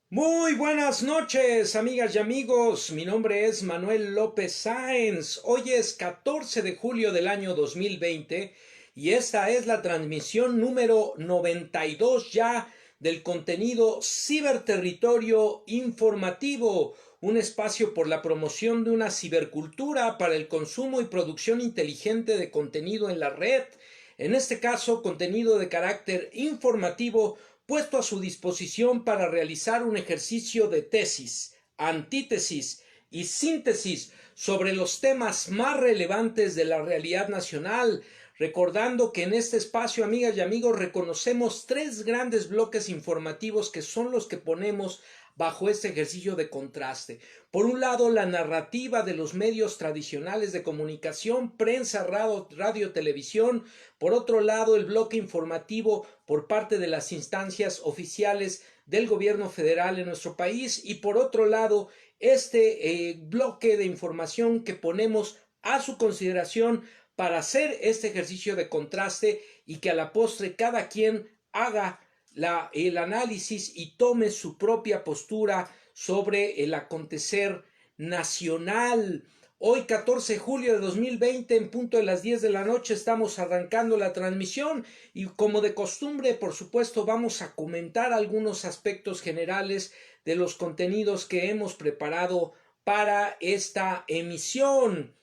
Muy buenas noches, amigas y amigos. Mi nombre es Manuel López Sáenz. Hoy es 14 de julio del año 2020 y esta es la transmisión número 92 ya del contenido Ciberterritorio Informativo, un espacio por la promoción de una cibercultura para el consumo y producción inteligente de contenido en la red. En este caso, contenido de carácter informativo puesto a su disposición para realizar un ejercicio de tesis, antítesis y síntesis sobre los temas más relevantes de la realidad nacional, recordando que en este espacio, amigas y amigos, reconocemos tres grandes bloques informativos que son los que ponemos bajo este ejercicio de contraste. Por un lado, la narrativa de los medios tradicionales de comunicación, prensa, radio, televisión. Por otro lado, el bloque informativo por parte de las instancias oficiales del gobierno federal en nuestro país. Y por otro lado, este bloque de información que ponemos a su consideración para hacer este ejercicio de contraste y que a la postre cada quien haga el análisis y tome su propia postura sobre el acontecer nacional. Hoy 14 de julio de 2020 en punto de las 10 de la noche estamos arrancando la transmisión y como de costumbre por supuesto vamos a comentar algunos aspectos generales de los contenidos que hemos preparado para esta emisión.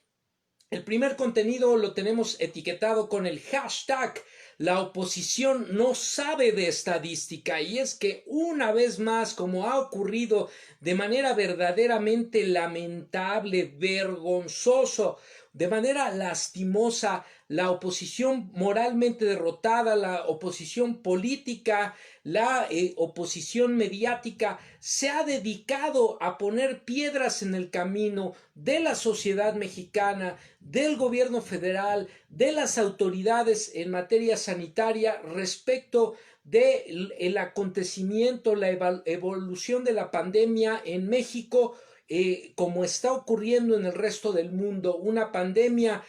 El primer contenido lo tenemos etiquetado con el hashtag la oposición no sabe de estadística y es que una vez más, como ha ocurrido de manera verdaderamente lamentable, vergonzoso, de manera lastimosa, la oposición moralmente derrotada, la oposición política, la oposición mediática se ha dedicado a poner piedras en el camino de la sociedad mexicana, del gobierno federal, de las autoridades en materia sanitaria respecto del acontecimiento, la evolución de la pandemia en México, como está ocurriendo en el resto del mundo, una pandemia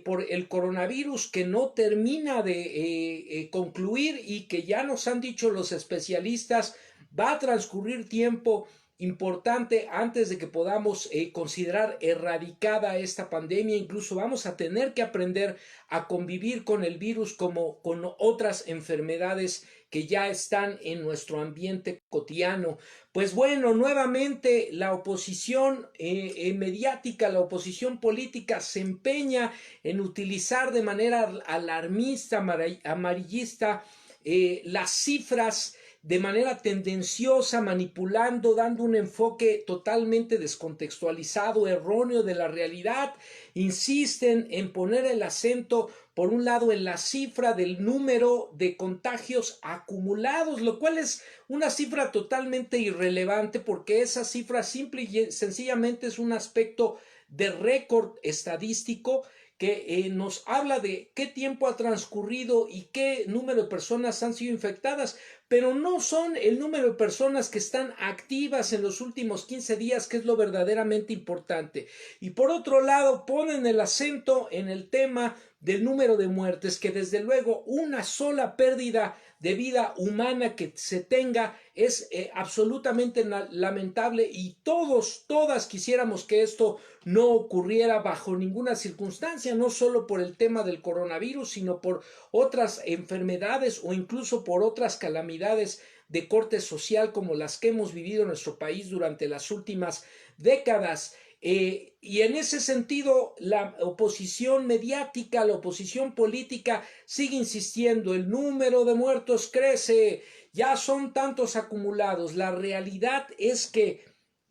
por el coronavirus que no termina de concluir y que ya nos han dicho los especialistas, va a transcurrir tiempo importante antes de que podamos considerar erradicada esta pandemia. Incluso vamos a tener que aprender a convivir con el virus como con otras enfermedades que ya están en nuestro ambiente cotidiano. Pues bueno, nuevamente la oposición mediática, la oposición política se empeña en utilizar de manera alarmista, amarillista, las cifras de manera tendenciosa, manipulando, dando un enfoque totalmente descontextualizado, erróneo de la realidad. Insisten en poner el acento, por un lado, en la cifra del número de contagios acumulados, lo cual es una cifra totalmente irrelevante porque esa cifra simple y sencillamente es un aspecto de récord estadístico que nos habla de qué tiempo ha transcurrido y qué número de personas han sido infectadas, pero no son el número de personas que están activas en los últimos 15 días, que es lo verdaderamente importante. Y por otro lado, ponen el acento en el tema del número de muertes, que desde luego una sola pérdida de vida humana que se tenga es absolutamente lamentable y todas quisiéramos que esto no ocurriera bajo ninguna circunstancia, no solo por el tema del coronavirus, sino por otras enfermedades o incluso por otras calamidades de corte social como las que hemos vivido en nuestro país durante las últimas décadas. Y en ese sentido, la oposición mediática, la oposición política sigue insistiendo, el número de muertos crece, ya son tantos acumulados. La realidad es que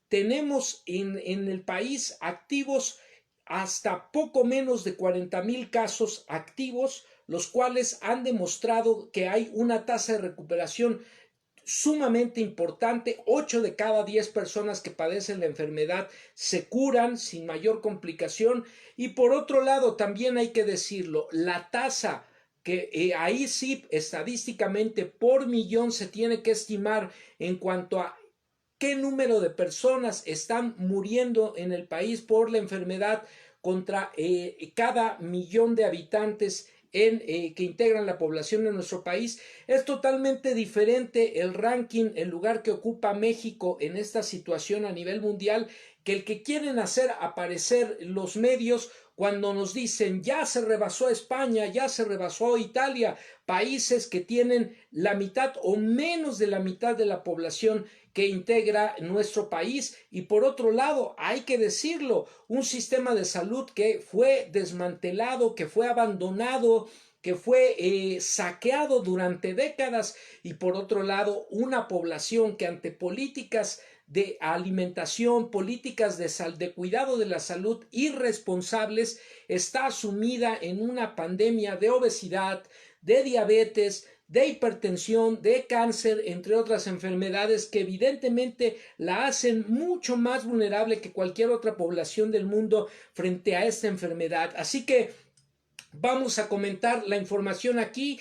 tenemos en el país activos hasta poco menos de 40,000 casos activos, los cuales han demostrado que hay una tasa de recuperación sumamente importante. 8 de cada 10 personas que padecen la enfermedad se curan sin mayor complicación. Y por otro lado, también hay que decirlo, la tasa que ahí sí estadísticamente por millón se tiene que estimar en cuanto a qué número de personas están muriendo en el país por la enfermedad contra cada millón de habitantes que integran la población de nuestro país. Es totalmente diferente el ranking, el lugar que ocupa México en esta situación a nivel mundial, que el que quieren hacer aparecer los medios cuando nos dicen ya se rebasó España, ya se rebasó Italia, países que tienen la mitad o menos de la mitad de la población que integra nuestro país. Y por otro lado, hay que decirlo, un sistema de salud que fue desmantelado, que fue abandonado, que fue saqueado durante décadas, y por otro lado una población que ante políticas de alimentación, políticas de cuidado de la salud irresponsables, está sumida en una pandemia de obesidad, de diabetes, de hipertensión, de cáncer, entre otras enfermedades que evidentemente la hacen mucho más vulnerable que cualquier otra población del mundo frente a esta enfermedad. Así que vamos a comentar la información aquí.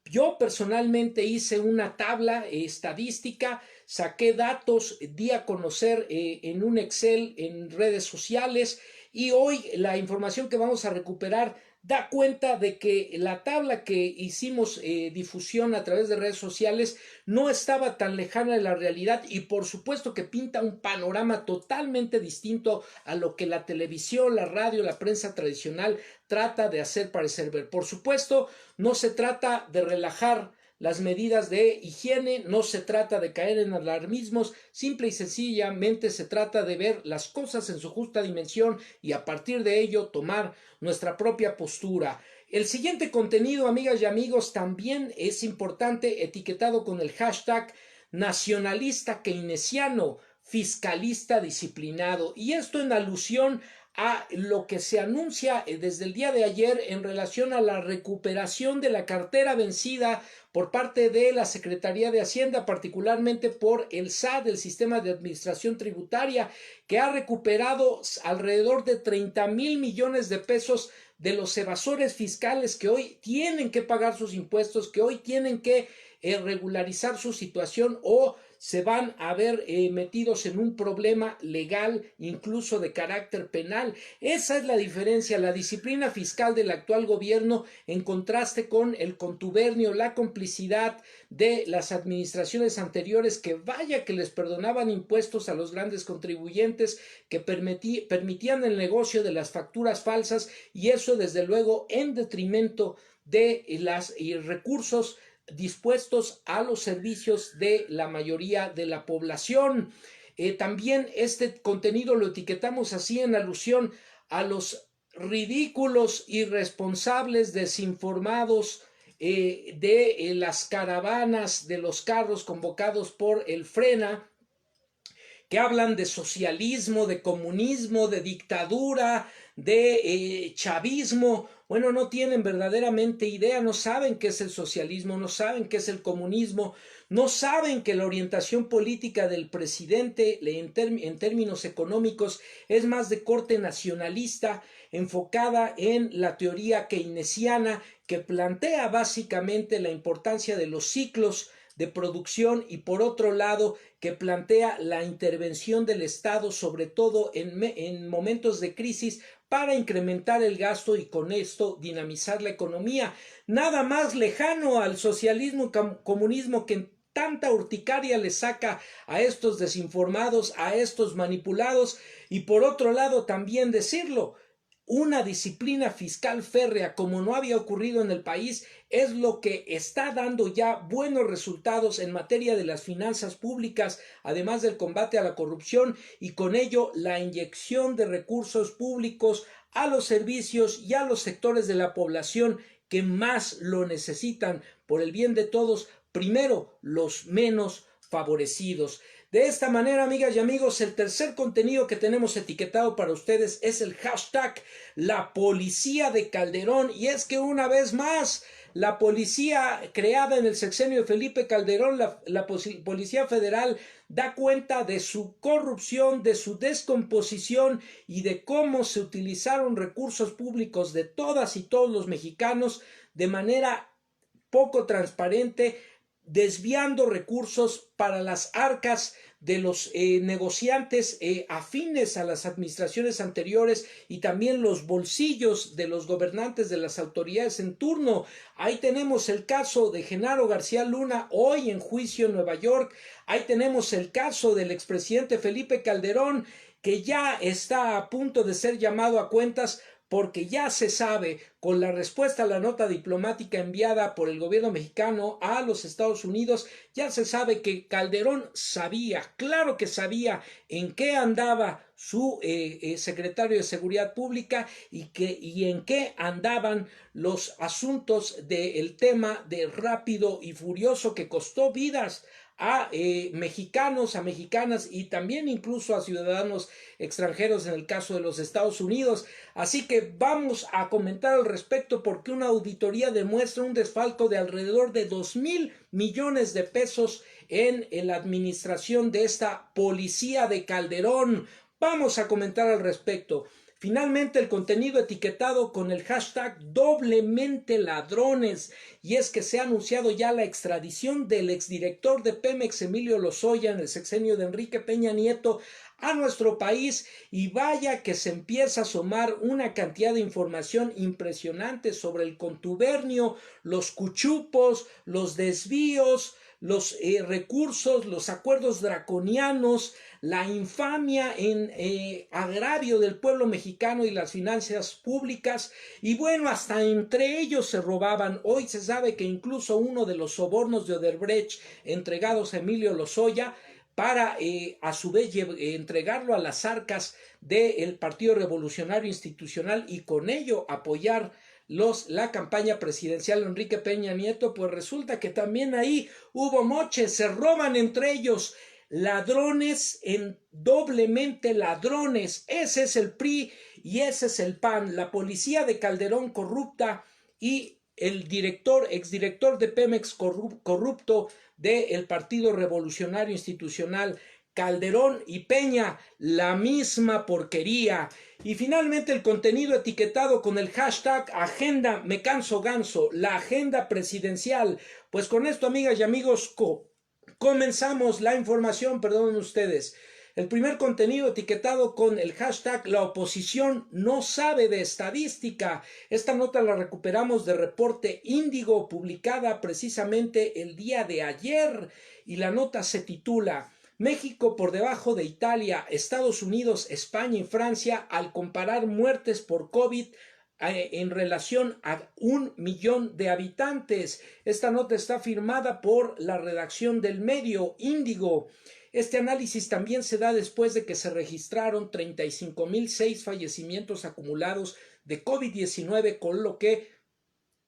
Yo personalmente hice una tabla estadística, saqué datos, di a conocer en un Excel en redes sociales, y hoy la información que vamos a recuperar da cuenta de que la tabla que hicimos difusión a través de redes sociales no estaba tan lejana de la realidad, y por supuesto que pinta un panorama totalmente distinto a lo que la televisión, la radio, la prensa tradicional trata de hacer parecer ver. Por supuesto, no se trata de relajar las medidas de higiene, no se trata de caer en alarmismos, simple y sencillamente se trata de ver las cosas en su justa dimensión y a partir de ello tomar nuestra propia postura. El siguiente contenido, amigas y amigos, también es importante, etiquetado con el hashtag nacionalista keynesiano, fiscalista disciplinado, y esto en alusión a lo que se anuncia desde el día de ayer en relación a la recuperación de la cartera vencida por parte de la Secretaría de Hacienda, particularmente por el SAT, el Sistema de Administración Tributaria, que ha recuperado alrededor de 30,000 millones de pesos de los evasores fiscales que hoy tienen que pagar sus impuestos, que hoy tienen que regularizar su situación o se van a ver metidos en un problema legal, incluso de carácter penal. Esa es la diferencia, la disciplina fiscal del actual gobierno en contraste con el contubernio, la complicidad de las administraciones anteriores, que vaya que les perdonaban impuestos a los grandes contribuyentes, que permitían el negocio de las facturas falsas, y eso desde luego en detrimento de los recursos dispuestos a los servicios de la mayoría de la población. También este contenido lo etiquetamos así en alusión a los ridículos, irresponsables, desinformados de las caravanas de los carros convocados por el Frena, que hablan de socialismo, de comunismo, de dictadura, de chavismo. Bueno, no tienen verdaderamente idea, no saben qué es el socialismo, no saben qué es el comunismo, no saben que la orientación política del presidente en términos económicos es más de corte nacionalista, enfocada en la teoría keynesiana, que plantea básicamente la importancia de los ciclos de producción, y por otro lado que plantea la intervención del Estado, sobre todo en momentos de crisis, para incrementar el gasto y con esto dinamizar la economía. Nada más lejano al socialismo comunismo que tanta urticaria le saca a estos desinformados, a estos manipulados. Y por otro lado también decirlo, una disciplina fiscal férrea como no había ocurrido en el país es lo que está dando ya buenos resultados en materia de las finanzas públicas, además del combate a la corrupción, y con ello la inyección de recursos públicos a los servicios y a los sectores de la población que más lo necesitan por el bien de todos, primero los menos favorecidos. De esta manera, amigas y amigos, el tercer contenido que tenemos etiquetado para ustedes es el hashtag la policía de Calderón, y es que una vez más la policía creada en el sexenio de Felipe Calderón, la Policía Federal, da cuenta de su corrupción, de su descomposición y de cómo se utilizaron recursos públicos de todas y todos los mexicanos de manera poco transparente, desviando recursos para las arcas de los negociantes afines a las administraciones anteriores y también los bolsillos de los gobernantes de las autoridades en turno. Ahí tenemos el caso de Genaro García Luna, hoy en juicio en Nueva York. Ahí tenemos el caso del expresidente Felipe Calderón, que ya está a punto de ser llamado a cuentas porque ya se sabe, con la respuesta a la nota diplomática enviada por el gobierno mexicano a los Estados Unidos, ya se sabe que Calderón sabía, claro que sabía en qué andaba su secretario de Seguridad Pública y en qué andaban los asuntos del tema de Rápido y Furioso, que costó vidas a mexicanos, a mexicanas y también incluso a ciudadanos extranjeros en el caso de los Estados Unidos. Así que vamos a comentar al respecto, porque una auditoría demuestra un desfalco de alrededor de 2,000 millones de pesos en la administración de esta policía de Calderón. Vamos a comentar al respecto. Finalmente, el contenido etiquetado con el hashtag doblemente ladrones, y es que se ha anunciado ya la extradición del exdirector de Pemex, Emilio Lozoya, en el sexenio de Enrique Peña Nieto a nuestro país, y vaya que se empieza a asomar una cantidad de información impresionante sobre el contubernio, los cuchupos, los desvíos, los recursos, los acuerdos draconianos, la infamia en agravio del pueblo mexicano y las finanzas públicas, y bueno, hasta entre ellos se robaban. Hoy se sabe que incluso uno de los sobornos de Odebrecht entregados a Emilio Lozoya para a su vez entregarlo a las arcas del Partido Revolucionario Institucional y con ello apoyar la campaña presidencial de Enrique Peña Nieto, pues resulta que también ahí hubo moches, se roban entre ellos. Ladrones en doblemente ladrones. Ese es el PRI y ese es el PAN, la policía de Calderón corrupta y el exdirector de Pemex corrupto del Partido Revolucionario Institucional. Calderón y Peña, la misma porquería. Y finalmente, el contenido etiquetado con el hashtag Agenda Me Canso Ganso, la agenda presidencial. Pues con esto, amigas y amigos, comenzamos la información, perdonen ustedes. El primer contenido etiquetado con el hashtag La oposición no sabe de estadística. Esta nota la recuperamos de Reporte Índigo, publicada precisamente el día de ayer, y la nota se titula México por debajo de Italia, Estados Unidos, España y Francia al comparar muertes por COVID en relación a 1 millón de habitantes. Esta nota está firmada por la redacción del medio Índigo. Este análisis también se da después de que se registraron 35,006 fallecimientos acumulados de COVID-19, con lo que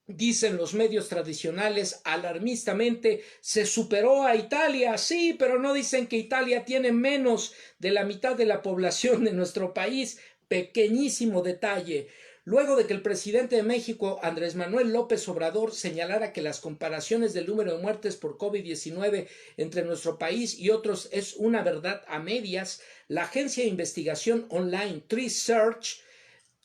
dicen los medios tradicionales alarmistamente se superó a Italia. Sí, pero no dicen que Italia tiene menos de la mitad de la población de nuestro país. Pequeñísimo detalle. Luego de que el presidente de México, Andrés Manuel López Obrador, señalara que las comparaciones del número de muertes por COVID-19 entre nuestro país y otros es una verdad a medias, la agencia de investigación online TreeSearch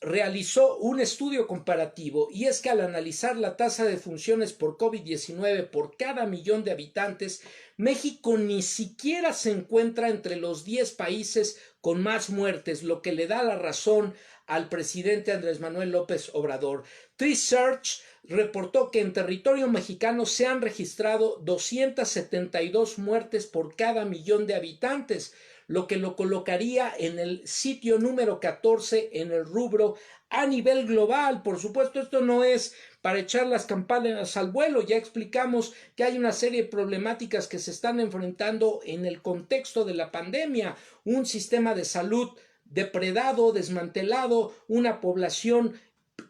realizó un estudio comparativo, y es que al analizar la tasa de defunciones por COVID-19 por cada millón de habitantes, México ni siquiera se encuentra entre los 10 países con más muertes, lo que le da la razón al presidente Andrés Manuel López Obrador. TreeSearch reportó que en territorio mexicano se han registrado 272 muertes por cada millón de habitantes, lo que lo colocaría en el sitio número 14 en el rubro a nivel global. Por supuesto, esto no es para echar las campanas al vuelo. Ya explicamos que hay una serie de problemáticas que se están enfrentando en el contexto de la pandemia. Un sistema de salud depredado, desmantelado, una población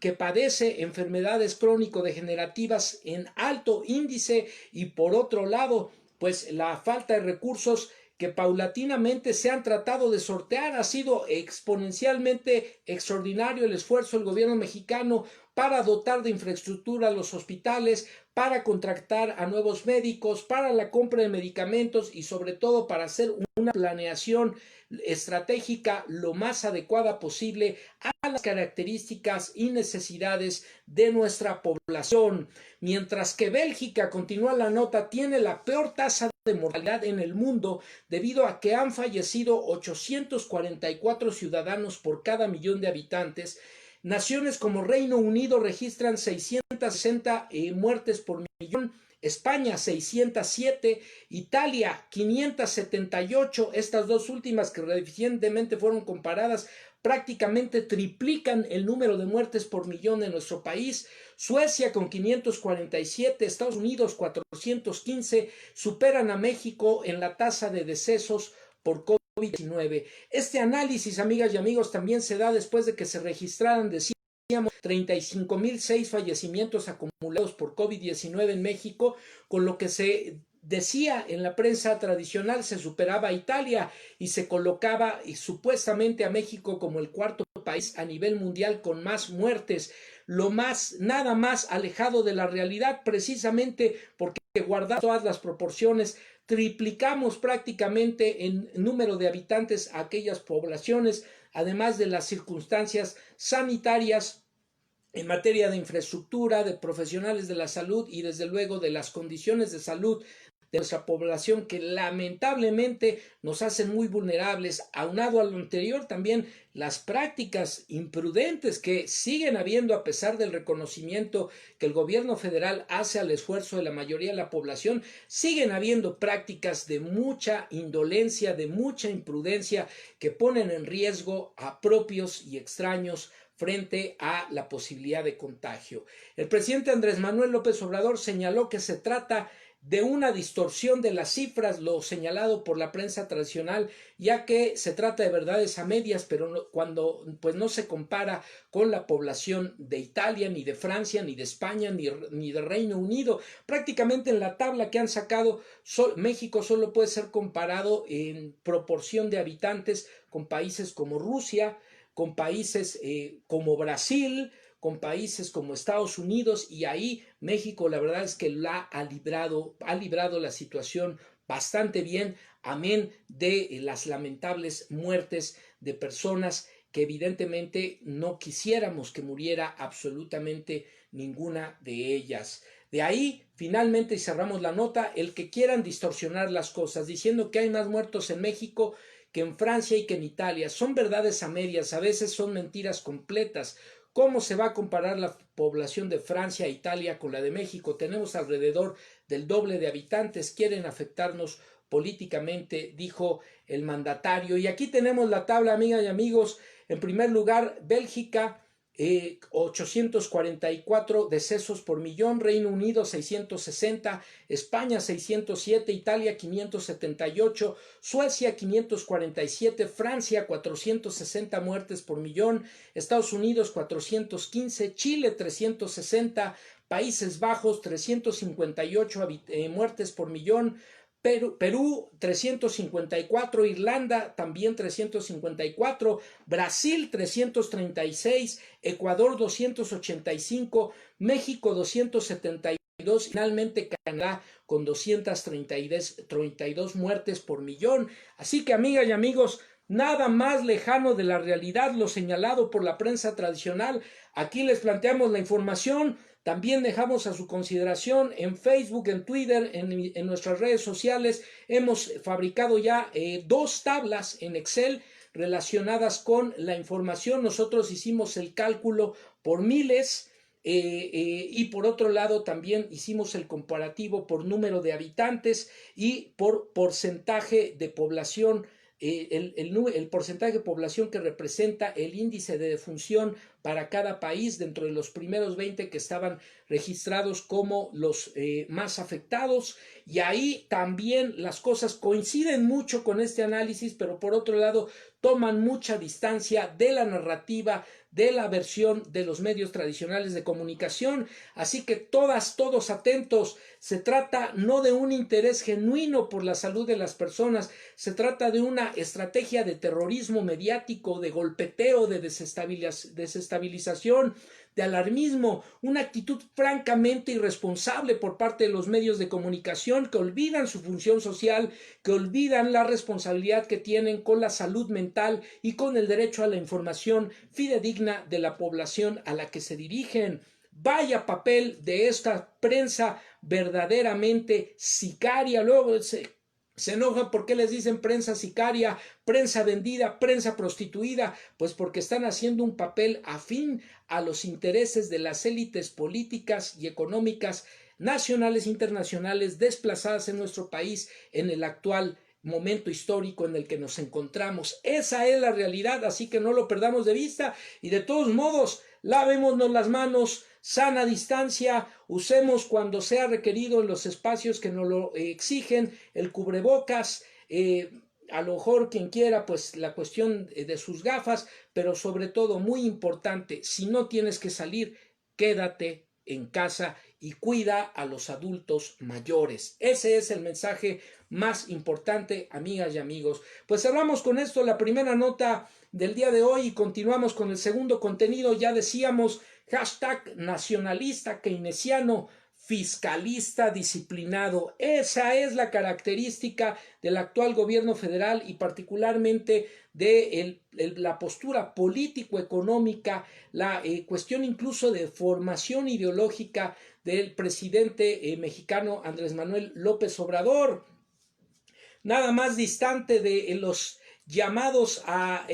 que padece enfermedades crónico-degenerativas en alto índice, y por otro lado, pues la falta de recursos que paulatinamente se han tratado de sortear. Ha sido exponencialmente extraordinario el esfuerzo del gobierno mexicano para dotar de infraestructura a los hospitales, para contratar a nuevos médicos, para la compra de medicamentos y sobre todo para hacer una planeación estratégica lo más adecuada posible a las características y necesidades de nuestra población. Mientras que Bélgica, continúa la nota, tiene la peor tasa de mortalidad en el mundo debido a que han fallecido 844 ciudadanos por cada millón de habitantes. Naciones como Reino Unido registran 660 muertes por millón, España 607, Italia 578, estas dos últimas que recientemente fueron comparadas prácticamente triplican el número de muertes por millón en nuestro país. Suecia con 547, Estados Unidos 415, superan a México en la tasa de decesos por COVID-19. Este análisis, amigas y amigos, también se da después de que se registraran, decíamos, 35.006 fallecimientos acumulados por COVID-19 en México, con lo que se decía en la prensa tradicional se superaba a Italia y se colocaba supuestamente a México como el cuarto país a nivel mundial con más muertes, nada más alejado de la realidad, precisamente porque guardando todas las proporciones triplicamos prácticamente en número de habitantes a aquellas poblaciones, además de las circunstancias sanitarias en materia de infraestructura, de profesionales de la salud y desde luego de las condiciones de salud de nuestra población que lamentablemente nos hacen muy vulnerables. Aunado a lo anterior, también las prácticas imprudentes que siguen habiendo a pesar del reconocimiento que el gobierno federal hace al esfuerzo de la mayoría de la población, siguen habiendo prácticas de mucha indolencia, de mucha imprudencia que ponen en riesgo a propios y extraños frente a la posibilidad de contagio. El presidente Andrés Manuel López Obrador señaló que se trata de una distorsión de las cifras, lo señalado por la prensa tradicional, ya que se trata de verdades a medias, pero cuando pues no se compara con la población de Italia, ni de Francia, ni de España, ni de Reino Unido. Prácticamente en la tabla que han sacado, México solo puede ser comparado en proporción de habitantes con países como Rusia, con países como Brasil, con países como Estados Unidos, y ahí México la verdad es que ha librado la situación bastante bien, amén de las lamentables muertes de personas que evidentemente no quisiéramos que muriera absolutamente ninguna de ellas. De ahí, finalmente, y cerramos la nota, el que quieran distorsionar las cosas, diciendo que hay más muertos en México que en Francia y que en Italia, son verdades a medias, a veces son mentiras completas. ¿Cómo se va a comparar la población de Francia e Italia con la de México? Tenemos alrededor del doble de habitantes, quieren afectarnos políticamente, dijo el mandatario. Y aquí tenemos la tabla, amigas y amigos. En primer lugar, Bélgica, 844 decesos por millón, Reino Unido 660, España 607, Italia 578, Suecia 547, Francia 460 muertes por millón, Estados Unidos 415, Chile 360, Países Bajos 358 muertes por millón, Perú 354, Irlanda también 354, Brasil 336, Ecuador 285, México 272, finalmente Canadá con 232 muertes por millón. Así que, amigas y amigos, nada más lejano de la realidad lo señalado por la prensa tradicional. Aquí les planteamos la información. También dejamos a su consideración en Facebook, en Twitter, en nuestras redes sociales. Hemos fabricado ya 2 tablas en Excel relacionadas con la información. Nosotros hicimos el cálculo por miles y por otro lado también hicimos el comparativo por número de habitantes y por porcentaje de población. El porcentaje de población que representa el índice de defunción para cada país dentro de los primeros 20 que estaban registrados como los más afectados, y ahí también las cosas coinciden mucho con este análisis, pero por otro lado toman mucha distancia de la narrativa, de la versión de los medios tradicionales de comunicación. Así que todos atentos. Se trata no de un interés genuino por la salud de las personas, se trata de una estrategia de terrorismo mediático, de golpeteo, de desestabilización, de alarmismo, una actitud francamente irresponsable por parte de los medios de comunicación que olvidan su función social, que olvidan la responsabilidad que tienen con la salud mental y con el derecho a la información fidedigna de la población a la que se dirigen. Vaya papel de esta prensa verdaderamente sicaria. Luego se enojan porque les dicen prensa sicaria, prensa vendida, prensa prostituida, pues porque están haciendo un papel afín a los intereses de las élites políticas y económicas nacionales e internacionales desplazadas en nuestro país en el actual momento histórico en el que nos encontramos. Esa es la realidad, así que no lo perdamos de vista y de todos modos, lavémonos las manos, sana distancia, usemos cuando sea requerido en los espacios que nos lo exigen, el cubrebocas, a lo mejor quien quiera, pues la cuestión de sus gafas, pero sobre todo, muy importante, si no tienes que salir, quédate en casa y cuida a los adultos mayores. Ese es el mensaje más importante, amigas y amigos. Pues cerramos con esto la primera nota del día de hoy y continuamos con el segundo contenido. Ya decíamos, hashtag nacionalista keynesiano, fiscalista disciplinado. Esa es la característica del actual gobierno federal y particularmente de la postura político-económica, la cuestión incluso de formación ideológica del presidente mexicano Andrés Manuel López Obrador. Nada más distante de los llamados a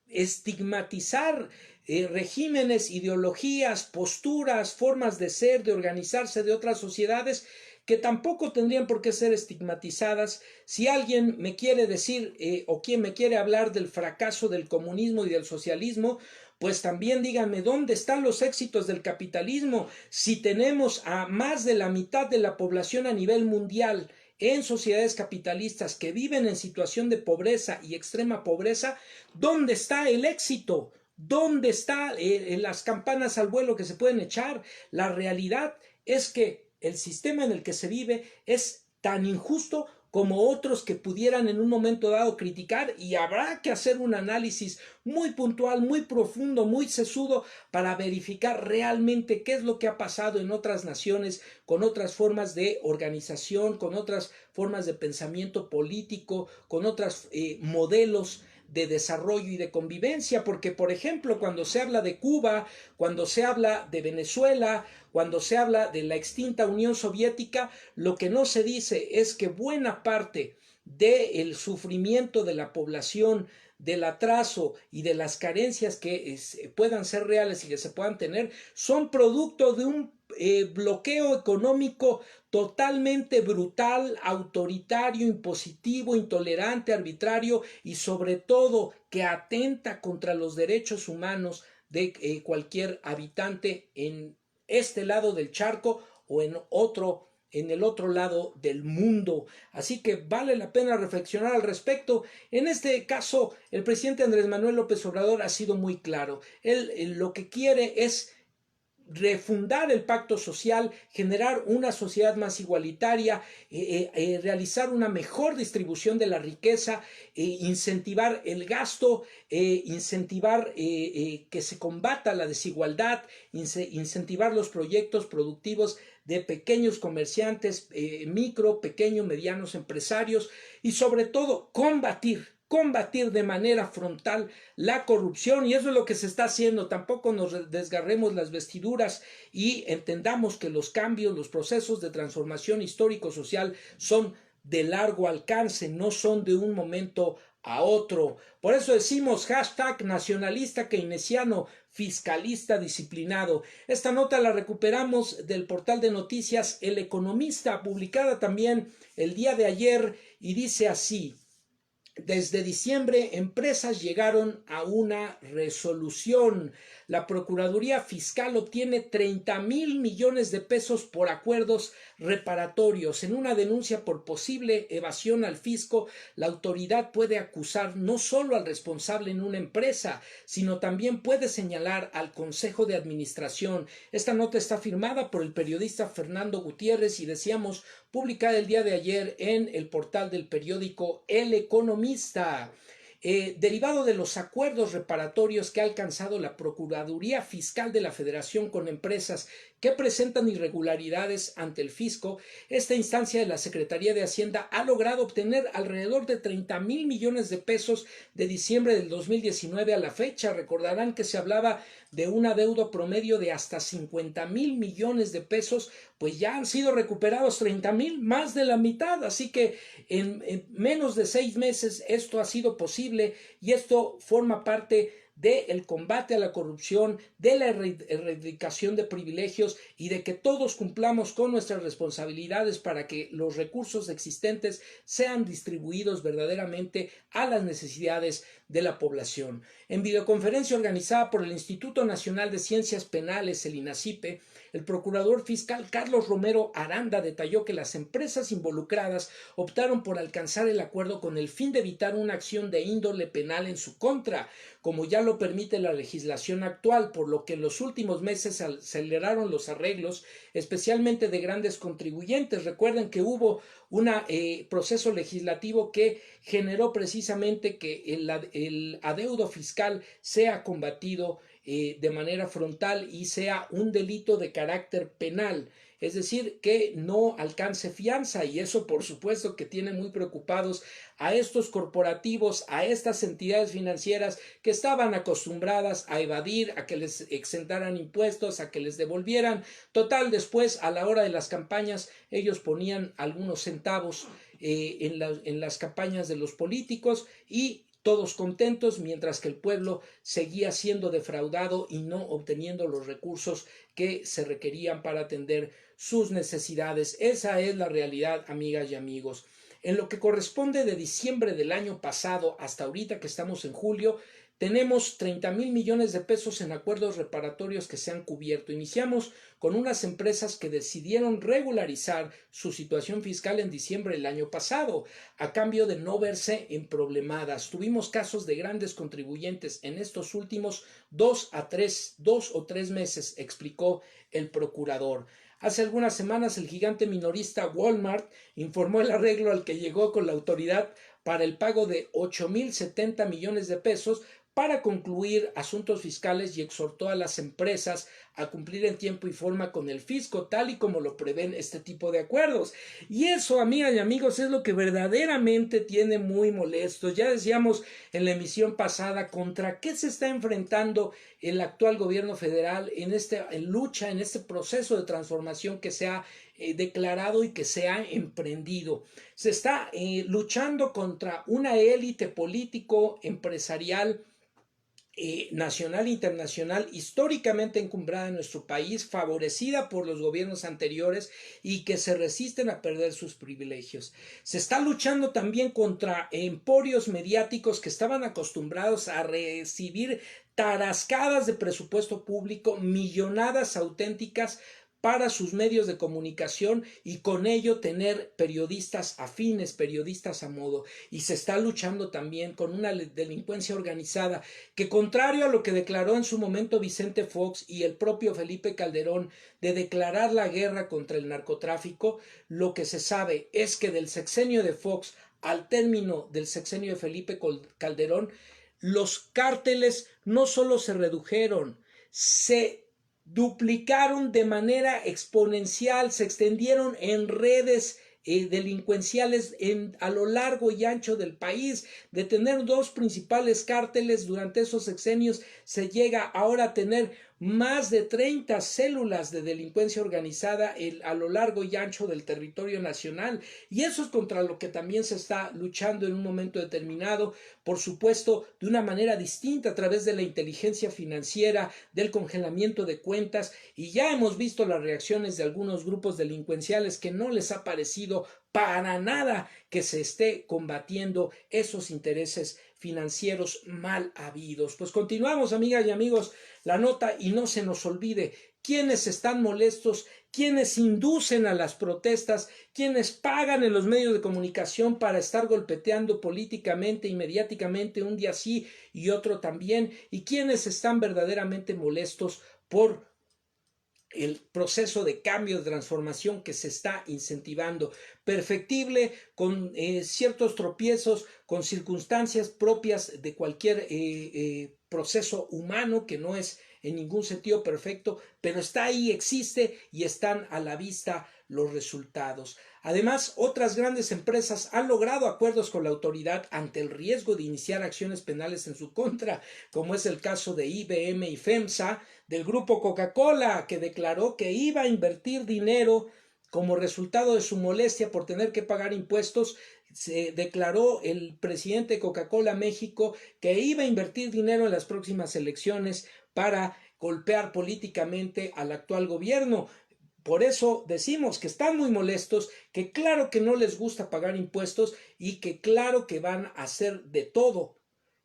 estigmatizar regímenes, ideologías, posturas, formas de ser, de organizarse de otras sociedades que tampoco tendrían por qué ser estigmatizadas. Si alguien me quiere decir o quien me quiere hablar del fracaso del comunismo y del socialismo, pues también díganme dónde están los éxitos del capitalismo si tenemos a más de la mitad de la población a nivel mundial en sociedades capitalistas que viven en situación de pobreza y extrema pobreza. ¿Dónde está el éxito? ¿Dónde están las campanas al vuelo que se pueden echar? La realidad es que el sistema en el que se vive es tan injusto como otros que pudieran en un momento dado criticar, y habrá que hacer un análisis muy puntual, muy profundo, muy sesudo para verificar realmente qué es lo que ha pasado en otras naciones con otras formas de organización, con otras formas de pensamiento político, con otros modelos de desarrollo y de convivencia, porque por ejemplo cuando se habla de Cuba, cuando se habla de Venezuela, cuando se habla de la extinta Unión Soviética, lo que no se dice es que buena parte del sufrimiento de la población, del atraso y de las carencias que puedan ser reales y que se puedan tener, son producto de un bloqueo económico totalmente brutal, autoritario, impositivo, intolerante, arbitrario y sobre todo que atenta contra los derechos humanos de cualquier habitante en este lado del charco o en el otro lado del mundo. Así que vale la pena reflexionar al respecto. En este caso, el presidente Andrés Manuel López Obrador ha sido muy claro. Él lo que quiere es refundar el pacto social, generar una sociedad más igualitaria, realizar una mejor distribución de la riqueza, incentivar el gasto, incentivar que se combata la desigualdad, incentivar los proyectos productivos de pequeños comerciantes, micro, pequeños, medianos empresarios y sobre todo combatir de manera frontal la corrupción, y eso es lo que se está haciendo. Tampoco nos desgarremos las vestiduras y entendamos que los cambios, los procesos de transformación histórico-social son de largo alcance, no son de un momento a otro. Por eso decimos hashtag nacionalista keynesiano, fiscalista disciplinado. Esta nota la recuperamos del portal de noticias El Economista, publicada también el día de ayer, y dice así: desde diciembre, empresas llegaron a una resolución. La Procuraduría Fiscal obtiene 30,000 millones de pesos por acuerdos reparatorios. En una denuncia por posible evasión al fisco, la autoridad puede acusar no solo al responsable en una empresa, sino también puede señalar al Consejo de Administración. Esta nota está firmada por el periodista Fernando Gutiérrez y decíamos publicada el día de ayer en el portal del periódico El Economista. derivado de los acuerdos reparatorios que ha alcanzado la Procuraduría Fiscal de la Federación con empresas que presentan irregularidades ante el fisco. Esta instancia de la Secretaría de Hacienda ha logrado obtener alrededor de 30,000 millones de pesos de diciembre del 2019 a la fecha. Recordarán que se hablaba de un adeudo promedio de hasta 50,000 millones de pesos, pues ya han sido recuperados 30,000, más de la mitad, así que en menos de 6 meses esto ha sido posible, y esto forma parte del combate a la corrupción, de la erradicación de privilegios y de que todos cumplamos con nuestras responsabilidades para que los recursos existentes sean distribuidos verdaderamente a las necesidades de la población. En videoconferencia organizada por el Instituto Nacional de Ciencias Penales, el INACIPE, el procurador fiscal Carlos Romero Aranda detalló que las empresas involucradas optaron por alcanzar el acuerdo con el fin de evitar una acción de índole penal en su contra, como ya lo permite la legislación actual, por lo que en los últimos meses se aceleraron los arreglos, especialmente de grandes contribuyentes. Recuerden que hubo un proceso legislativo que generó precisamente que el adeudo fiscal sea combatido de manera frontal y sea un delito de carácter penal, es decir, que no alcance fianza, y eso por supuesto que tiene muy preocupados a estos corporativos, a estas entidades financieras que estaban acostumbradas a evadir, a que les exentaran impuestos, a que les devolvieran. Total, después a la hora de las campañas ellos ponían algunos centavos en las campañas de los políticos y todos contentos, mientras que el pueblo seguía siendo defraudado y no obteniendo los recursos que se requerían para atender sus necesidades. Esa es la realidad, amigas y amigos. En lo que corresponde de diciembre del año pasado hasta ahorita que estamos en julio, tenemos 30,000 millones de pesos en acuerdos reparatorios que se han cubierto. Iniciamos con unas empresas que decidieron regularizar su situación fiscal en diciembre del año pasado, a cambio de no verse emproblemadas. Tuvimos casos de grandes contribuyentes en estos últimos 2 o 3 meses, explicó el procurador. Hace algunas semanas el gigante minorista Walmart informó el arreglo al que llegó con la autoridad para el pago de 8,070 millones de pesos para concluir asuntos fiscales, y exhortó a las empresas a cumplir en tiempo y forma con el fisco, tal y como lo prevén este tipo de acuerdos. Y eso, amigas y amigos, es lo que verdaderamente tiene muy molestos. Ya decíamos en la emisión pasada contra qué se está enfrentando el actual gobierno federal en lucha, en este proceso de transformación que se ha declarado y que se ha emprendido. Se está luchando contra una élite político empresarial nacional e internacional históricamente encumbrada en nuestro país, favorecida por los gobiernos anteriores y que se resisten a perder sus privilegios. Se está luchando también contra emporios mediáticos que estaban acostumbrados a recibir tarascadas de presupuesto público, millonadas auténticas para sus medios de comunicación, y con ello tener periodistas afines, periodistas a modo. Y se está luchando también con una delincuencia organizada que, contrario a lo que declaró en su momento Vicente Fox y el propio Felipe Calderón de declarar la guerra contra el narcotráfico, lo que se sabe es que del sexenio de Fox al término del sexenio de Felipe Calderón, los cárteles no solo se redujeron, se duplicaron de manera exponencial, se extendieron en redes delincuenciales a lo largo y ancho del país. De tener 2 principales cárteles durante esos sexenios, se llega ahora a tener más de 30 células de delincuencia organizada a lo largo y ancho del territorio nacional, y eso es contra lo que también se está luchando en un momento determinado, por supuesto de una manera distinta, a través de la inteligencia financiera, del congelamiento de cuentas, y ya hemos visto las reacciones de algunos grupos delincuenciales que no les ha parecido para nada que se esté combatiendo esos intereses financieros mal habidos. Pues continuamos, amigas y amigos, la nota, y no se nos olvide quiénes están molestos, quienes inducen a las protestas, quienes pagan en los medios de comunicación para estar golpeteando políticamente y mediáticamente un día sí y otro también, y quienes están verdaderamente molestos por el proceso de cambio, de transformación que se está incentivando, perfectible, con ciertos tropiezos, con circunstancias propias de cualquier proceso humano que no es en ningún sentido perfecto, pero está ahí, existe y están a la vista los resultados. Además, otras grandes empresas han logrado acuerdos con la autoridad ante el riesgo de iniciar acciones penales en su contra, como es el caso de IBM y FEMSA, del grupo Coca-Cola, que declaró que iba a invertir dinero como resultado de su molestia por tener que pagar impuestos. Se declaró el presidente de Coca-Cola México que iba a invertir dinero en las próximas elecciones para golpear políticamente al actual gobierno. Por eso decimos que están muy molestos, que claro que no les gusta pagar impuestos y que claro que van a hacer de todo,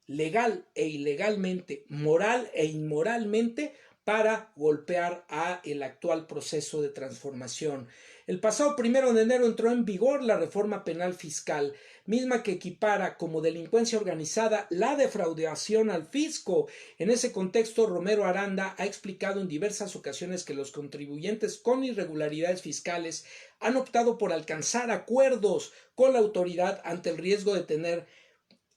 legal e ilegalmente, moral e inmoralmente, para golpear a el actual proceso de transformación. El pasado 1 de enero entró en vigor la reforma penal fiscal, misma que equipara como delincuencia organizada la defraudación al fisco. En ese contexto, Romero Aranda ha explicado en diversas ocasiones que los contribuyentes con irregularidades fiscales han optado por alcanzar acuerdos con la autoridad ante el riesgo de tener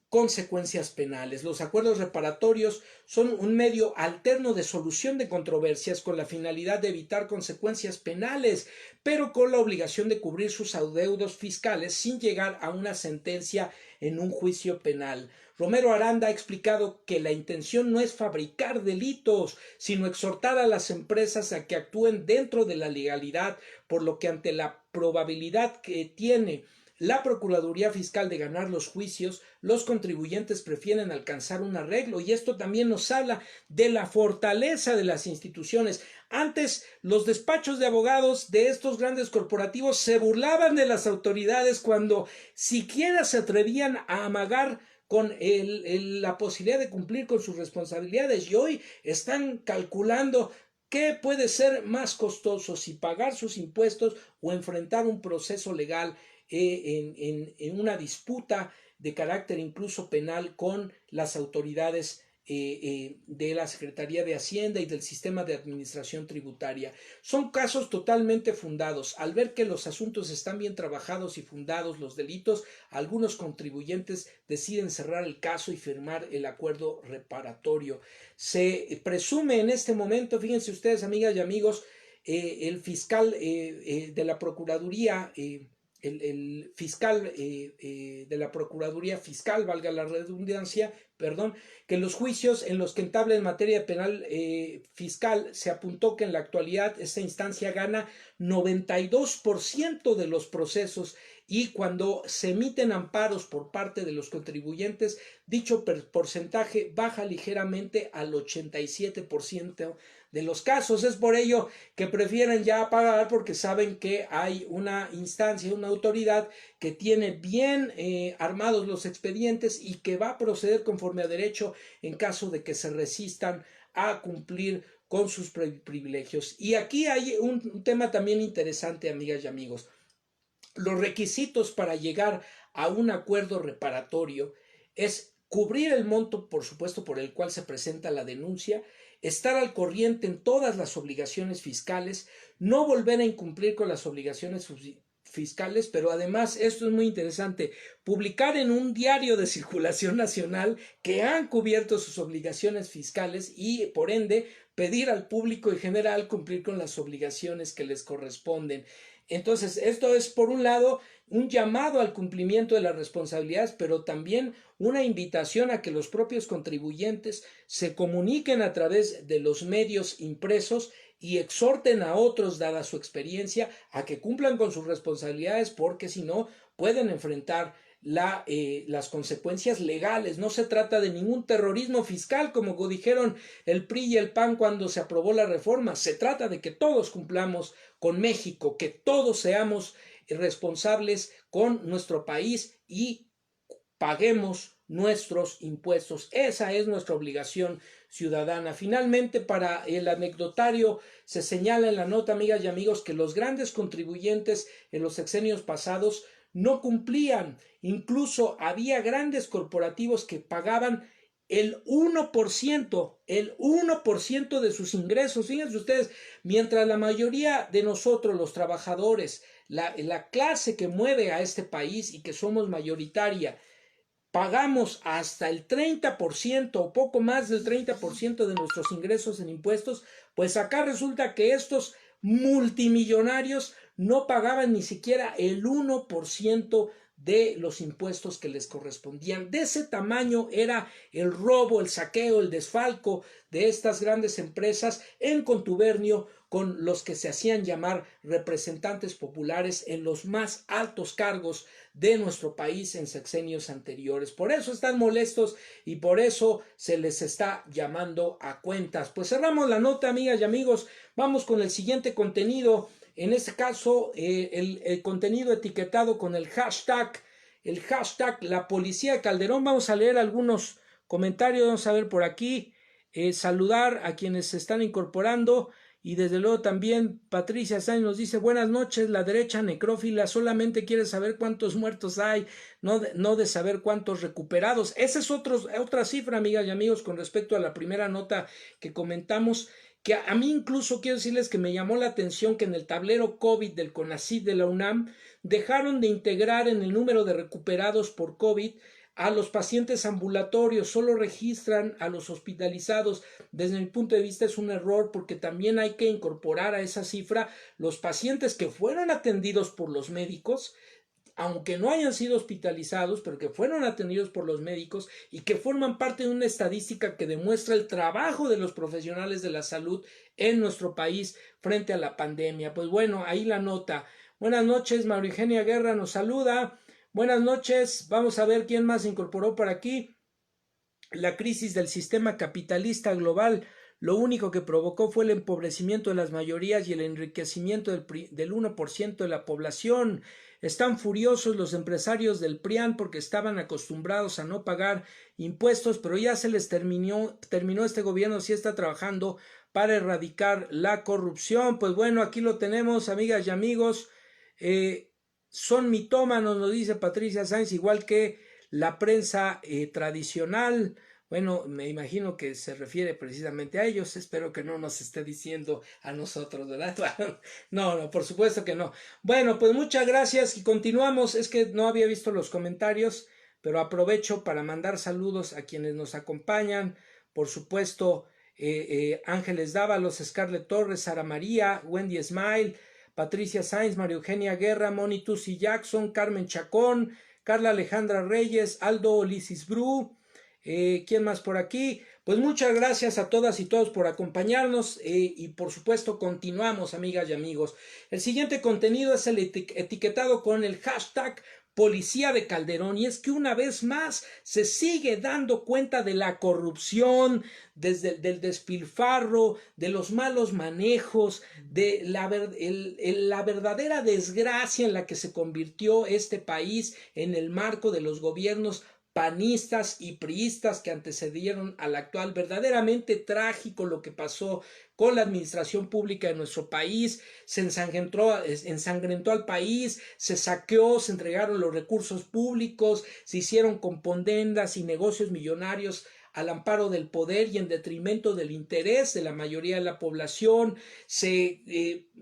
consecuencias penales. Los acuerdos reparatorios son un medio alterno de solución de controversias con la finalidad de evitar consecuencias penales, pero con la obligación de cubrir sus adeudos fiscales sin llegar a una sentencia en un juicio penal. Romero Aranda ha explicado que la intención no es fabricar delitos, sino exhortar a las empresas a que actúen dentro de la legalidad, por lo que ante la probabilidad que tiene la Procuraduría Fiscal de ganar los juicios, los contribuyentes prefieren alcanzar un arreglo, y esto también nos habla de la fortaleza de las instituciones. Antes, los despachos de abogados de estos grandes corporativos se burlaban de las autoridades cuando siquiera se atrevían a amagar con la posibilidad de cumplir con sus responsabilidades, y hoy están calculando qué puede ser más costoso, si pagar sus impuestos o enfrentar un proceso legal en una disputa de carácter incluso penal con las autoridades de la Secretaría de Hacienda y del sistema de administración tributaria. Son casos totalmente fundados. Al ver que los asuntos están bien trabajados y fundados, los delitos, algunos contribuyentes deciden cerrar el caso y firmar el acuerdo reparatorio. Se presume en este momento, fíjense ustedes, amigas y amigos, el fiscal de la Procuraduría, el fiscal de la Procuraduría Fiscal, valga la redundancia, perdón, que en los juicios en los que entabla en materia penal fiscal se apuntó que en la actualidad esta instancia gana 92% de los procesos, y cuando se emiten amparos por parte de los contribuyentes, dicho porcentaje baja ligeramente al 87% de los casos. Es por ello que prefieren ya pagar, porque saben que hay una instancia, una autoridad que tiene bien armados los expedientes y que va a proceder conforme a derecho en caso de que se resistan a cumplir con sus privilegios. Y aquí hay un tema también interesante, amigas y amigos. Los requisitos para llegar a un acuerdo reparatorio es cubrir el monto, por supuesto, por el cual se presenta la denuncia, estar al corriente en todas las obligaciones fiscales, no volver a incumplir con las obligaciones fiscales, pero además, esto es muy interesante, publicar en un diario de circulación nacional que han cubierto sus obligaciones fiscales y, por ende, pedir al público en general cumplir con las obligaciones que les corresponden. Entonces, esto es, por un lado, un llamado al cumplimiento de las responsabilidades, pero también una invitación a que los propios contribuyentes se comuniquen a través de los medios impresos y exhorten a otros, dada su experiencia, a que cumplan con sus responsabilidades, porque si no, pueden enfrentar las consecuencias legales. No se trata de ningún terrorismo fiscal, como dijeron el PRI y el PAN cuando se aprobó la reforma. Se trata de que todos cumplamos con México, que todos seamos responsables con nuestro país y paguemos nuestros impuestos. Esa es nuestra obligación ciudadana. Finalmente, para el anecdotario, se señala en la nota, amigas y amigos, que los grandes contribuyentes en los sexenios pasados no cumplían. Incluso había grandes corporativos que pagaban el 1% de sus ingresos. Fíjense ustedes, mientras la mayoría de nosotros, los trabajadores, la clase que mueve a este país y que somos mayoritaria, pagamos hasta el 30% o poco más del 30% de nuestros ingresos en impuestos, pues acá resulta que estos multimillonarios no pagaban ni siquiera el 1% de los impuestos que les correspondían. De ese tamaño era el robo, el saqueo, el desfalco de estas grandes empresas en contubernio con los que se hacían llamar representantes populares en los más altos cargos de nuestro país en sexenios anteriores. Por eso están molestos y por eso se les está llamando a cuentas. Pues cerramos la nota, amigas y amigos. Vamos con el siguiente contenido. En este caso, el contenido etiquetado con el hashtag La Policía de Calderón. Vamos a leer algunos comentarios. Vamos a ver por aquí. Saludar a quienes se están incorporando. Y desde luego también Patricia Sáenz nos dice: buenas noches, la derecha necrófila solamente quiere saber cuántos muertos hay, no de saber cuántos recuperados. Esa es otra cifra, amigas y amigos, con respecto a la primera nota que comentamos, que a mí incluso quiero decirles que me llamó la atención que en el tablero COVID del CONACYT de la UNAM dejaron de integrar en el número de recuperados por COVID a los pacientes ambulatorios, solo registran a los hospitalizados. Desde mi punto de vista es un error, porque también hay que incorporar a esa cifra los pacientes que fueron atendidos por los médicos, aunque no hayan sido hospitalizados, pero que fueron atendidos por los médicos y que forman parte de una estadística que demuestra el trabajo de los profesionales de la salud en nuestro país frente a la pandemia. Pues bueno, ahí la nota. Buenas noches, María Eugenia Guerra nos saluda. Buenas noches, vamos a ver quién más se incorporó por aquí. La crisis del sistema capitalista global lo único que provocó fue el empobrecimiento de las mayorías y el enriquecimiento del 1% de la población. Están furiosos los empresarios del PRIAN porque estaban acostumbrados a no pagar impuestos, pero ya se les terminó este gobierno, sí está trabajando para erradicar la corrupción. Pues bueno, aquí lo tenemos, amigas y amigos. Son mitómanos, nos dice Patricia Sáenz, igual que la prensa tradicional. Bueno, me imagino que se refiere precisamente a ellos. Espero que no nos esté diciendo a nosotros, ¿verdad? No, por supuesto que no. Bueno, pues muchas gracias y continuamos. Es que no había visto los comentarios, pero aprovecho para mandar saludos a quienes nos acompañan. Por supuesto, Ángeles Dávalos, Scarlett Torres, Sara María, Wendy Smile, Patricia Sáenz, María Eugenia Guerra, Moni Tusi Jackson, Carmen Chacón, Carla Alejandra Reyes, Aldo Lisis Bru. ¿Quién más por aquí? Pues muchas gracias a todas y todos por acompañarnos y por supuesto continuamos, amigas y amigos. El siguiente contenido es el etiquetado con el hashtag Policía de Calderón, y es que una vez más se sigue dando cuenta de la corrupción, del despilfarro, de los malos manejos, de la verdadera desgracia en la que se convirtió este país en el marco de los gobiernos panistas y priistas que antecedieron al actual. Verdaderamente trágico lo que pasó con la administración pública de nuestro país. Se ensangrentó al país, se saqueó, se entregaron los recursos públicos, se hicieron componendas y negocios millonarios al amparo del poder y en detrimento del interés de la mayoría de la población. Se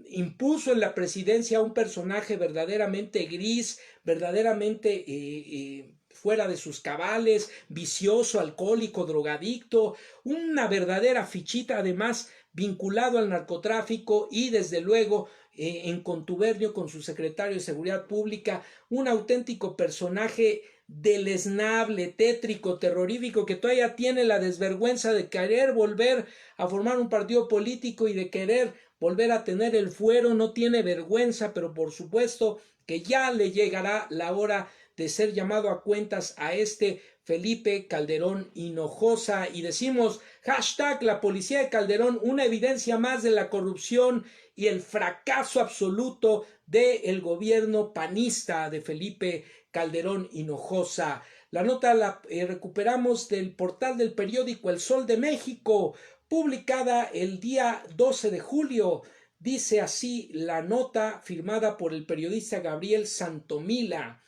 impuso en la presidencia a un personaje verdaderamente gris, verdaderamente fuera de sus cabales, vicioso, alcohólico, drogadicto, una verdadera fichita, además vinculado al narcotráfico y desde luego en contubernio con su secretario de Seguridad Pública, un auténtico personaje deleznable, tétrico, terrorífico, que todavía tiene la desvergüenza de querer volver a formar un partido político y de querer volver a tener el fuero. No tiene vergüenza, pero por supuesto que ya le llegará la hora de ser llamado a cuentas a este Felipe Calderón Hinojosa. Y decimos hashtag La Policía de Calderón, una evidencia más de la corrupción y el fracaso absoluto del gobierno panista de Felipe Calderón Hinojosa. La nota la recuperamos del portal del periódico El Sol de México, publicada el día 12 de julio. Dice así la nota, firmada por el periodista Gabriel Santomila.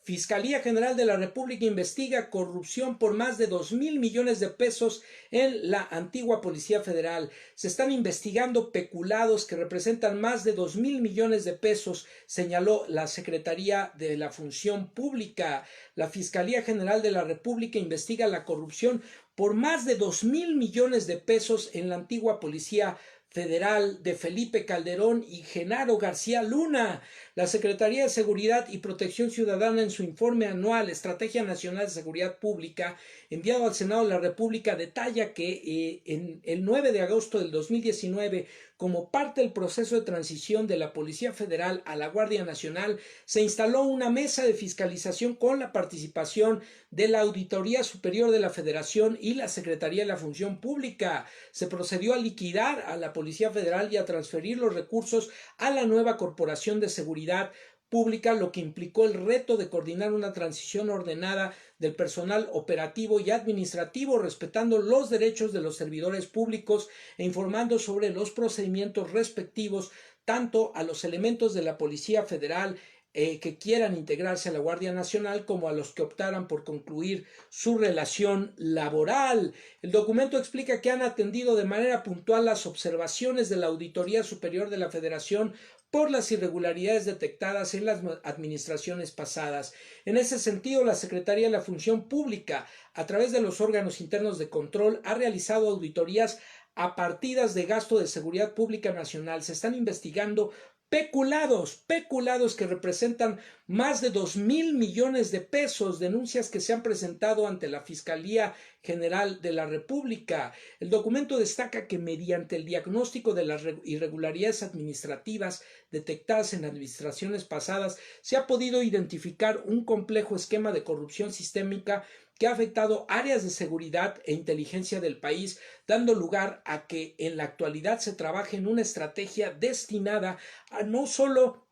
Fiscalía General de la República investiga corrupción por más de 2,000 millones de pesos en la antigua Policía Federal. Se están investigando peculados que representan más de 2,000 millones de pesos, señaló la Secretaría de la Función Pública. La Fiscalía General de la República investiga la corrupción por más de 2,000 millones de pesos en la antigua Policía Federal de Felipe Calderón y Genaro García Luna. La Secretaría de Seguridad y Protección Ciudadana, en su informe anual Estrategia Nacional de Seguridad Pública enviado al Senado de la República, detalla que en el 9 de agosto del 2019, como parte del proceso de transición de la Policía Federal a la Guardia Nacional, se instaló una mesa de fiscalización con la participación de la Auditoría Superior de la Federación y la Secretaría de la Función Pública. Se procedió a liquidar a la Policía Federal y a transferir los recursos a la nueva Corporación de Seguridad Pública, lo que implicó el reto de coordinar una transición ordenada del personal operativo y administrativo, respetando los derechos de los servidores públicos e informando sobre los procedimientos respectivos tanto a los elementos de la Policía Federal que quieran integrarse a la Guardia Nacional como a los que optaran por concluir su relación laboral. El documento explica que han atendido de manera puntual las observaciones de la Auditoría Superior de la Federación por las irregularidades detectadas en las administraciones pasadas. En ese sentido, la Secretaría de la Función Pública, a través de los órganos internos de control, ha realizado auditorías a partidas de gasto de seguridad pública nacional. Se están investigando peculados que representan más de 2,000 millones de pesos, denuncias que se han presentado ante la Fiscalía General de la República. El documento destaca que mediante el diagnóstico de las irregularidades administrativas detectadas en administraciones pasadas, se ha podido identificar un complejo esquema de corrupción sistémica que ha afectado áreas de seguridad e inteligencia del país, dando lugar a que en la actualidad se trabaje en una estrategia destinada a no solo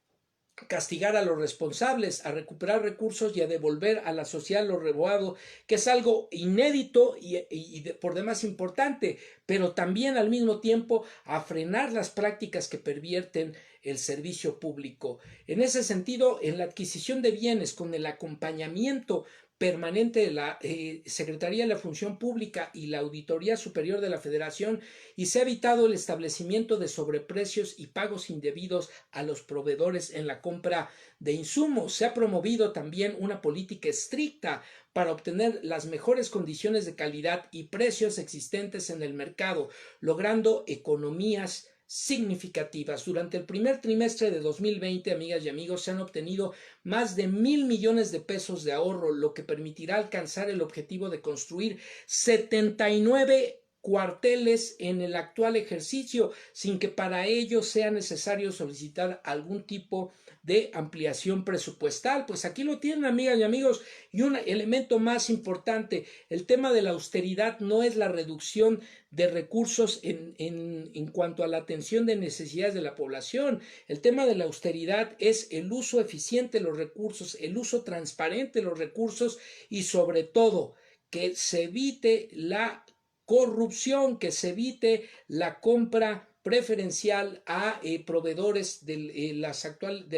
castigar a los responsables, a recuperar recursos y a devolver a la sociedad lo robado, que es algo inédito y por demás importante, pero también al mismo tiempo a frenar las prácticas que pervierten el servicio público. En ese sentido, en la adquisición de bienes con el acompañamiento permanente de la Secretaría de la Función Pública y la Auditoría Superior de la Federación, y se ha evitado el establecimiento de sobreprecios y pagos indebidos a los proveedores en la compra de insumos. Se ha promovido también una política estricta para obtener las mejores condiciones de calidad y precios existentes en el mercado, logrando economías significativas. Durante el primer trimestre de 2020, amigas y amigos, se han obtenido más de 1,000 millones de pesos de ahorro, lo que permitirá alcanzar el objetivo de construir 79 cuarteles en el actual ejercicio, sin que para ello sea necesario solicitar algún tipo de ampliación presupuestal. Pues aquí lo tienen, amigas y amigos, y un elemento más importante: el tema de la austeridad no es la reducción de recursos en cuanto a la atención de necesidades de la población. El tema de la austeridad es el uso eficiente de los recursos, el uso transparente de los recursos y sobre todo que se evite la corrupción, que se evite la compra preferencial a proveedores de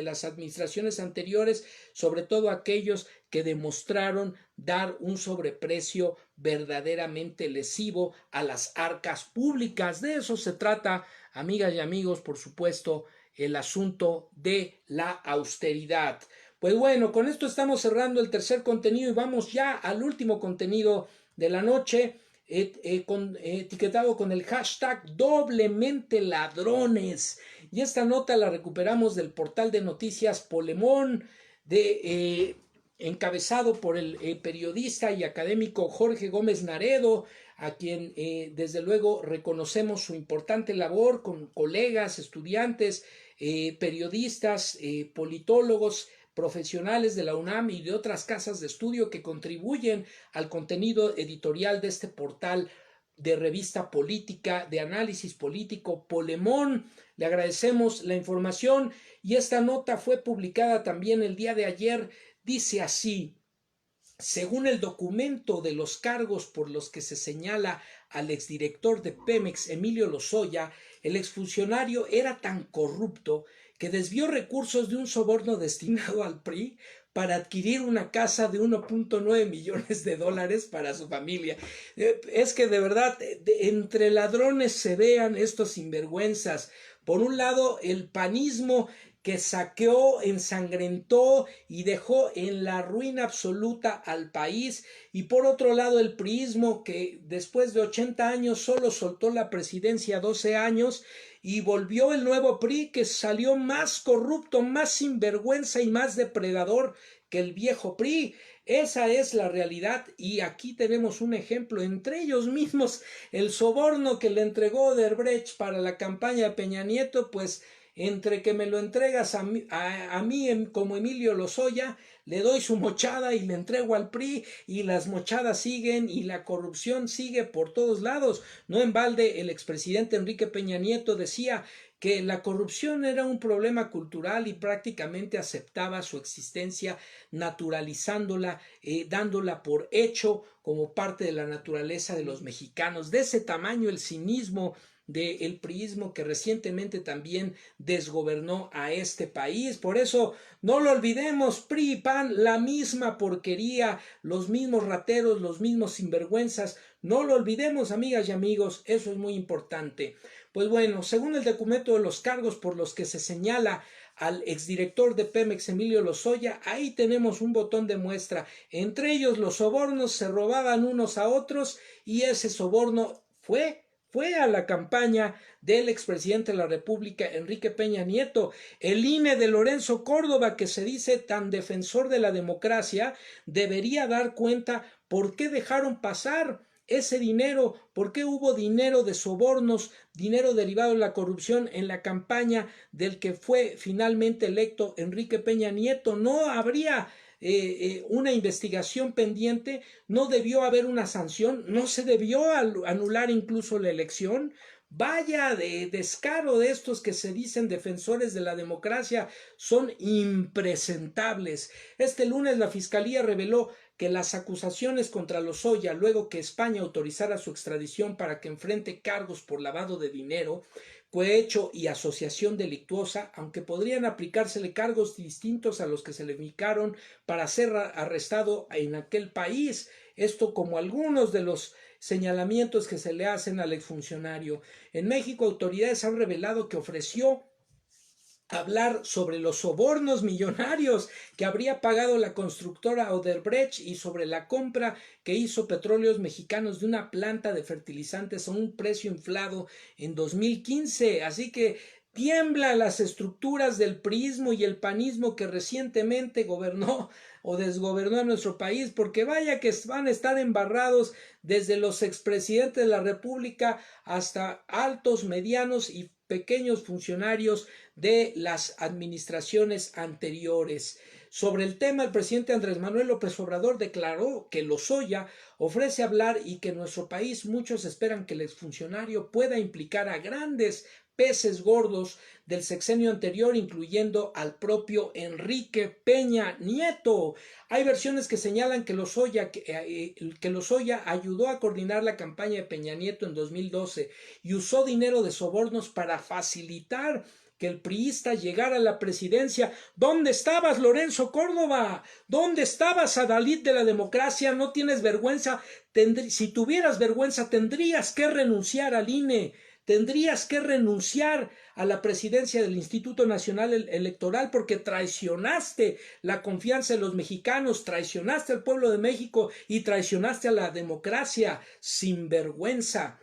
las administraciones anteriores, sobre todo aquellos que demostraron dar un sobreprecio verdaderamente lesivo a las arcas públicas. De eso se trata, amigas y amigos, por supuesto, el asunto de la austeridad. Pues bueno, con esto estamos cerrando el tercer contenido y vamos ya al último contenido de la noche, etiquetado con el hashtag doblemente ladrones, y esta nota la recuperamos del portal de noticias Polemón, encabezado por el periodista y académico Jorge Gómez Naredo, a quien desde luego reconocemos su importante labor con colegas, estudiantes, periodistas, politólogos, profesionales de la UNAM y de otras casas de estudio que contribuyen al contenido editorial de este portal de revista política, de análisis político, Polemón. Le agradecemos la información y esta nota fue publicada también el día de ayer. Dice así: según el documento de los cargos por los que se señala al exdirector de Pemex, Emilio Lozoya, el exfuncionario era tan corrupto que desvió recursos de un soborno destinado al PRI para adquirir una casa de 1.9 millones de dólares para su familia. Es que de verdad, entre ladrones se vean estos sinvergüenzas. Por un lado, el panismo que saqueó, ensangrentó y dejó en la ruina absoluta al país, y por otro lado el priismo que después de 80 años solo soltó la presidencia 12 años y volvió el nuevo PRI, que salió más corrupto, más sinvergüenza y más depredador que el viejo PRI. Esa es la realidad, y aquí tenemos un ejemplo entre ellos mismos. El soborno que le entregó Odebrecht para la campaña de Peña Nieto, pues entre que me lo entregas a mí como Emilio Lozoya, le doy su mochada y le entrego al PRI, y las mochadas siguen y la corrupción sigue por todos lados. No en balde el expresidente Enrique Peña Nieto decía que la corrupción era un problema cultural y prácticamente aceptaba su existencia, naturalizándola, dándola por hecho como parte de la naturaleza de los mexicanos. De ese tamaño el cinismo del priismo, que recientemente también desgobernó a este país. Por eso no lo olvidemos, PRI y PAN, la misma porquería, los mismos rateros, los mismos sinvergüenzas. No lo olvidemos, amigas y amigos, eso es muy importante. Pues bueno, según el documento de los cargos por los que se señala al exdirector de Pemex, Emilio Lozoya, ahí tenemos un botón de muestra. Entre ellos los sobornos, se robaban unos a otros, y ese soborno fue a la campaña del expresidente de la República, Enrique Peña Nieto. El INE de Lorenzo Córdoba, que se dice tan defensor de la democracia, debería dar cuenta por qué dejaron pasar ese dinero, por qué hubo dinero de sobornos, dinero derivado de la corrupción en la campaña del que fue finalmente electo Enrique Peña Nieto. No habría una investigación pendiente, no debió haber una sanción, no se debió anular incluso la elección. Vaya de descaro de estos que se dicen defensores de la democracia, son impresentables. Este lunes la Fiscalía reveló que las acusaciones contra Lozoya, luego que España autorizara su extradición para que enfrente cargos por lavado de dinero, cohecho y asociación delictuosa, aunque podrían aplicársele cargos distintos a los que se le indicaron para ser arrestado en aquel país. Esto como algunos de los señalamientos que se le hacen al exfuncionario. En México, autoridades han revelado que ofreció hablar sobre los sobornos millonarios que habría pagado la constructora Odebrecht y sobre la compra que hizo Petróleos Mexicanos de una planta de fertilizantes a un precio inflado en 2015. Así que tiembla las estructuras del priismo y el panismo que recientemente gobernó o desgobernó a nuestro país, porque vaya que van a estar embarrados desde los expresidentes de la República hasta altos, medianos y pequeños funcionarios de las administraciones anteriores. Sobre el tema, el presidente Andrés Manuel López Obrador declaró que Lozoya ofrece hablar y que en nuestro país muchos esperan que el exfuncionario pueda implicar a grandes peces gordos del sexenio anterior, incluyendo al propio Enrique Peña Nieto. Hay versiones que señalan que Lozoya ayudó a coordinar la campaña de Peña Nieto en 2012 y usó dinero de sobornos para facilitar que el priista llegara a la presidencia. ¿Dónde estabas, Lorenzo Córdoba? ¿Dónde estabas, adalid de la democracia? ¿No tienes vergüenza? Si tuvieras vergüenza, tendrías que renunciar al INE. Tendrías que renunciar a la presidencia del Instituto Nacional Electoral, porque traicionaste la confianza de los mexicanos, traicionaste al pueblo de México y traicionaste a la democracia. Sin vergüenza.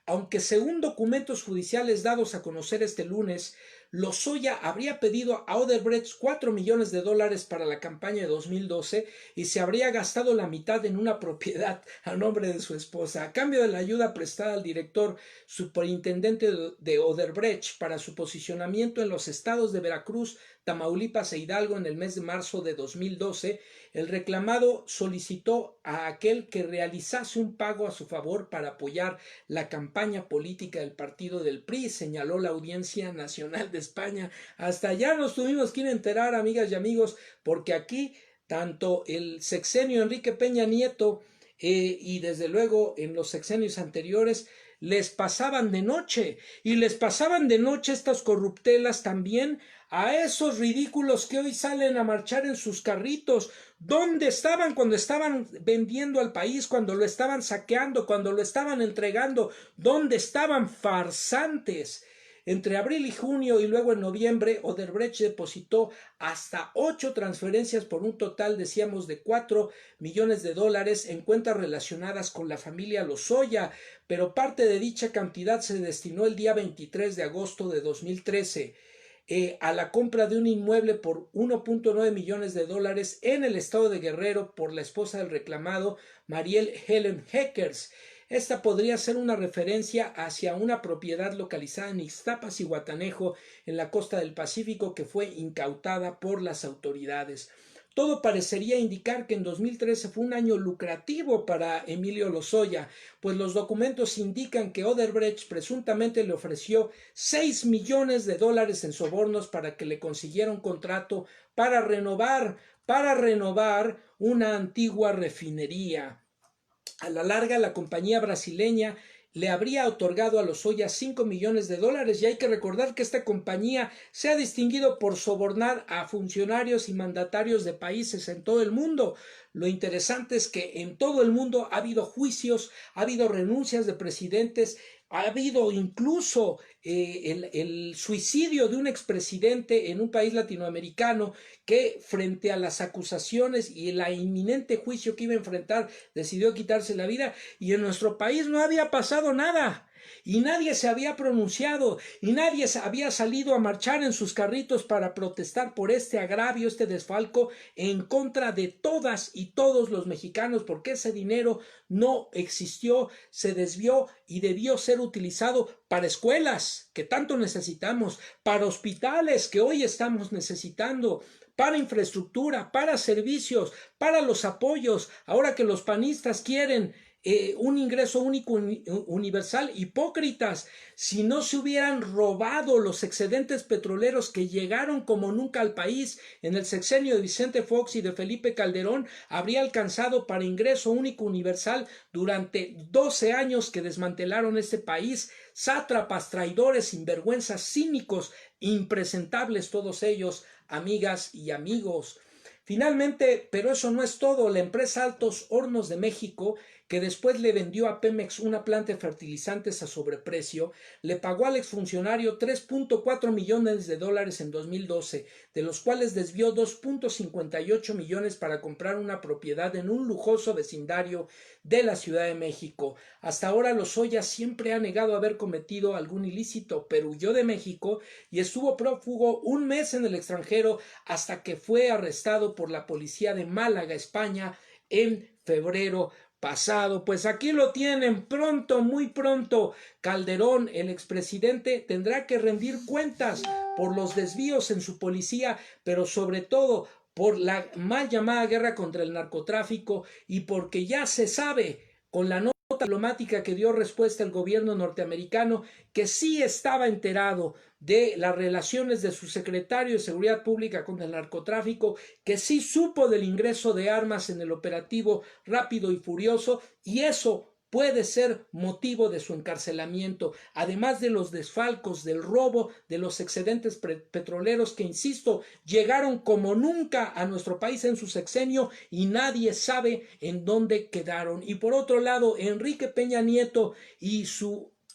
Aunque según documentos judiciales dados a conocer este lunes, Lozoya habría pedido a Odebrecht 4 millones de dólares para la campaña de 2012 y se habría gastado la mitad en una propiedad a nombre de su esposa. A cambio de la ayuda prestada al director superintendente de Odebrecht para su posicionamiento en los estados de Veracruz, Tamaulipas e Hidalgo en el mes de marzo de 2012, el reclamado solicitó a aquel que realizase un pago a su favor para apoyar la campaña política del partido del PRI, señaló la Audiencia Nacional de España. Hasta allá nos tuvimos que ir a enterar, amigas y amigos, porque aquí tanto el sexenio Enrique Peña Nieto y desde luego en los sexenios anteriores les pasaban de noche, y les pasaban de noche estas corruptelas también a esos ridículos que hoy salen a marchar en sus carritos. ¿Dónde estaban cuando estaban vendiendo al país, cuando lo estaban saqueando, cuando lo estaban entregando? ¿Dónde estaban, farsantes? Entre abril y junio y luego en noviembre, Odebrecht depositó hasta 8 transferencias por un total, decíamos, de 4 millones de dólares en cuentas relacionadas con la familia Lozoya, pero parte de dicha cantidad se destinó el día 23 de agosto de 2013 a la compra de un inmueble por 1.9 millones de dólares en el estado de Guerrero por la esposa del reclamado, Mariel Helen Heckers. Esta podría ser una referencia hacia una propiedad localizada en Ixtapas y Guatanejo, en la costa del Pacífico, que fue incautada por las autoridades. Todo parecería indicar que en 2013 fue un año lucrativo para Emilio Lozoya, pues los documentos indican que Odebrecht presuntamente le ofreció 6 millones de dólares en sobornos para que le consiguiera un contrato para renovar una antigua refinería. A la larga, la compañía brasileña le habría otorgado a Lozoya 5 millones de dólares, y hay que recordar que esta compañía se ha distinguido por sobornar a funcionarios y mandatarios de países en todo el mundo. Lo interesante es que en todo el mundo ha habido juicios, ha habido renuncias de presidentes, ha habido incluso el suicidio de un expresidente en un país latinoamericano que, frente a las acusaciones y el inminente juicio que iba a enfrentar, decidió quitarse la vida, y en nuestro país no había pasado nada. Y nadie se había pronunciado, y nadie había salido a marchar en sus carritos para protestar por este agravio, este desfalco en contra de todas y todos los mexicanos, porque ese dinero no existió, se desvió y debió ser utilizado para escuelas, que tanto necesitamos, para hospitales, que hoy estamos necesitando, para infraestructura, para servicios, para los apoyos. Ahora que los panistas quieren un ingreso único universal, hipócritas. Si no se hubieran robado los excedentes petroleros que llegaron como nunca al país en el sexenio de Vicente Fox y de Felipe Calderón, habría alcanzado para ingreso único universal durante 12 años que desmantelaron este país. Sátrapas, traidores, sinvergüenzas, cínicos, impresentables todos ellos, amigas y amigos. Finalmente, pero eso no es todo, la empresa Altos Hornos de México, que después le vendió a Pemex una planta de fertilizantes a sobreprecio, le pagó al exfuncionario 3.4 millones de dólares en 2012, de los cuales desvió 2.58 millones para comprar una propiedad en un lujoso vecindario de la Ciudad de México. Hasta ahora Lozoya siempre ha negado haber cometido algún ilícito, pero huyó de México y estuvo prófugo un mes en el extranjero hasta que fue arrestado por la policía de Málaga, España, en febrero pasado. Pues aquí lo tienen, pronto, muy pronto, Calderón, el expresidente, tendrá que rendir cuentas por los desvíos en su policía, pero sobre todo por la mal llamada guerra contra el narcotráfico, y porque ya se sabe con la nota diplomática que dio respuesta el gobierno norteamericano que sí estaba enterado de las relaciones de su secretario de Seguridad Pública con el narcotráfico, que sí supo del ingreso de armas en el operativo Rápido y Furioso, y eso puede ser motivo de su encarcelamiento, además de los desfalcos, del robo de los excedentes petroleros que, insisto, llegaron como nunca a nuestro país en su sexenio y nadie sabe en dónde quedaron. Y por otro lado, Enrique Peña Nieto y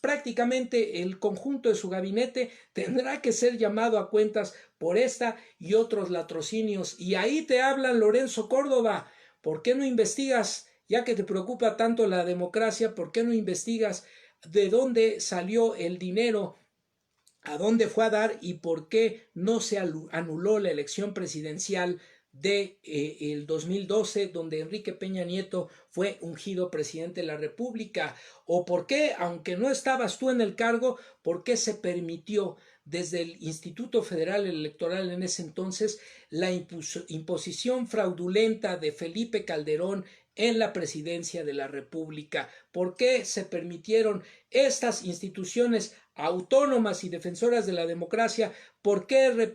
prácticamente el conjunto de su gabinete tendrá que ser llamado a cuentas por esta y otros latrocinios. Y ahí te hablan, Lorenzo Córdoba, ¿por qué no investigas? Ya que te preocupa tanto la democracia, ¿por qué no investigas de dónde salió el dinero, a dónde fue a dar y por qué no se anuló la elección presidencial de el 2012, donde Enrique Peña Nieto fue ungido presidente de la República? ¿O por qué, aunque no estabas tú en el cargo, por qué se permitió desde el Instituto Federal Electoral en ese entonces la imposición fraudulenta de Felipe Calderón en la presidencia de la República? ¿Por qué se permitieron estas instituciones autónomas y defensoras de la democracia? ¿Por qué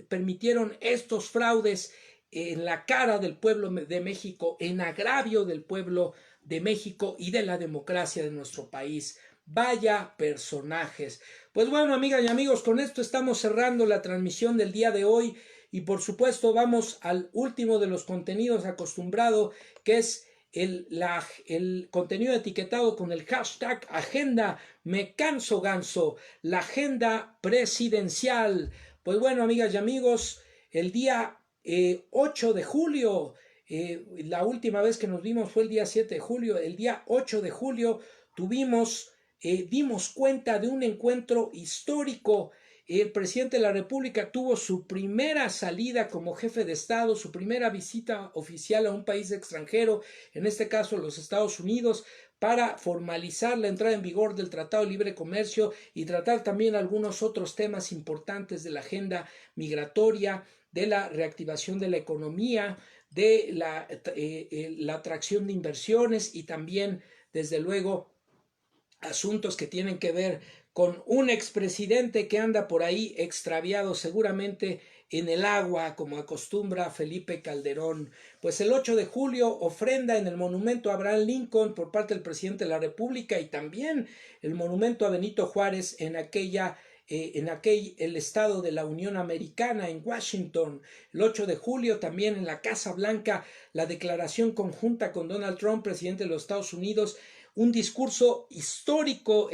permitieron estos fraudes en la cara del pueblo de México, en agravio del pueblo de México y de la democracia de nuestro país. Vaya personajes. Pues bueno, amigas y amigos, con esto estamos cerrando la transmisión del día de hoy y por supuesto vamos al último de los contenidos acostumbrado, que es el contenido etiquetado con el hashtag Agenda Me Canso Ganso, la agenda presidencial. Pues bueno, amigas y amigos, el día 8 de julio, la última vez que nos vimos fue el día 7 de julio, el día 8 de julio dimos cuenta de un encuentro histórico. El presidente de la República tuvo su primera salida como jefe de Estado, su primera visita oficial a un país extranjero, en este caso los Estados Unidos, para formalizar la entrada en vigor del Tratado de Libre Comercio y tratar también algunos otros temas importantes de la agenda migratoria, de la reactivación de la economía, de la atracción de inversiones y también, desde luego, asuntos que tienen que ver con un expresidente que anda por ahí extraviado seguramente en el agua, como acostumbra Felipe Calderón. Pues el 8 de julio, ofrenda en el monumento a Abraham Lincoln por parte del presidente de la República y también el monumento a Benito Juárez en el estado de la Unión Americana, en Washington. El 8 de julio también en la Casa Blanca, la declaración conjunta con Donald Trump, presidente de los Estados Unidos, un discurso histórico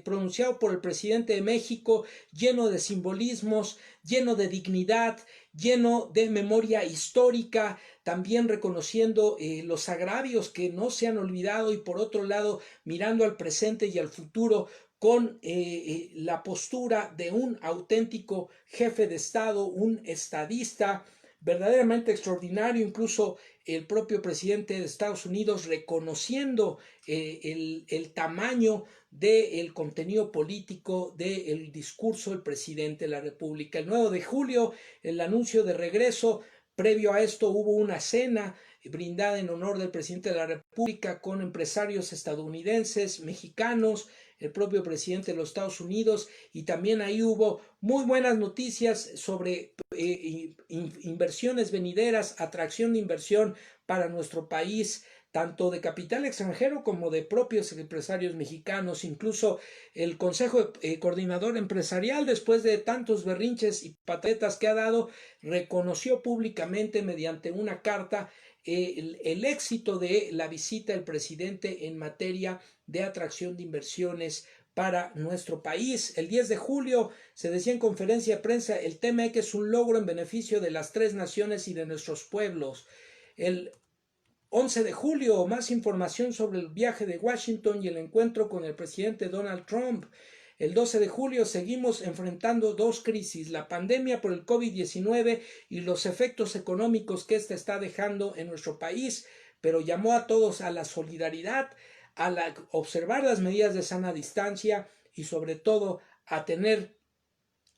pronunciado por el presidente de México, lleno de simbolismos, lleno de dignidad, lleno de memoria histórica, también reconociendo los agravios que no se han olvidado y por otro lado mirando al presente y al futuro con la postura de un auténtico jefe de Estado, un estadista verdaderamente extraordinario, incluso el propio presidente de Estados Unidos reconociendo el tamaño del contenido político del discurso del presidente de la República. El 9 de julio, el anuncio de regreso. Previo a esto hubo una cena brindada en honor del presidente de la República con empresarios estadounidenses, mexicanos, el propio presidente de los Estados Unidos, y también ahí hubo muy buenas noticias sobre inversiones venideras, atracción de inversión para nuestro país, tanto de capital extranjero como de propios empresarios mexicanos. Incluso el Consejo Coordinador Empresarial, después de tantos berrinches y pataletas que ha dado, reconoció públicamente mediante una carta el éxito de la visita del presidente en materia de atracción de inversiones para nuestro país. El 10 de julio se decía en conferencia de prensa, el TMEC es un logro en beneficio de las tres naciones y de nuestros pueblos. El 11 de julio, más información sobre el viaje de Washington y el encuentro con el presidente Donald Trump. El 12 de julio seguimos enfrentando dos crisis, la pandemia por el COVID-19 y los efectos económicos que ésta está dejando en nuestro país, pero llamó a todos a la solidaridad, observar las medidas de sana distancia y sobre todo a tener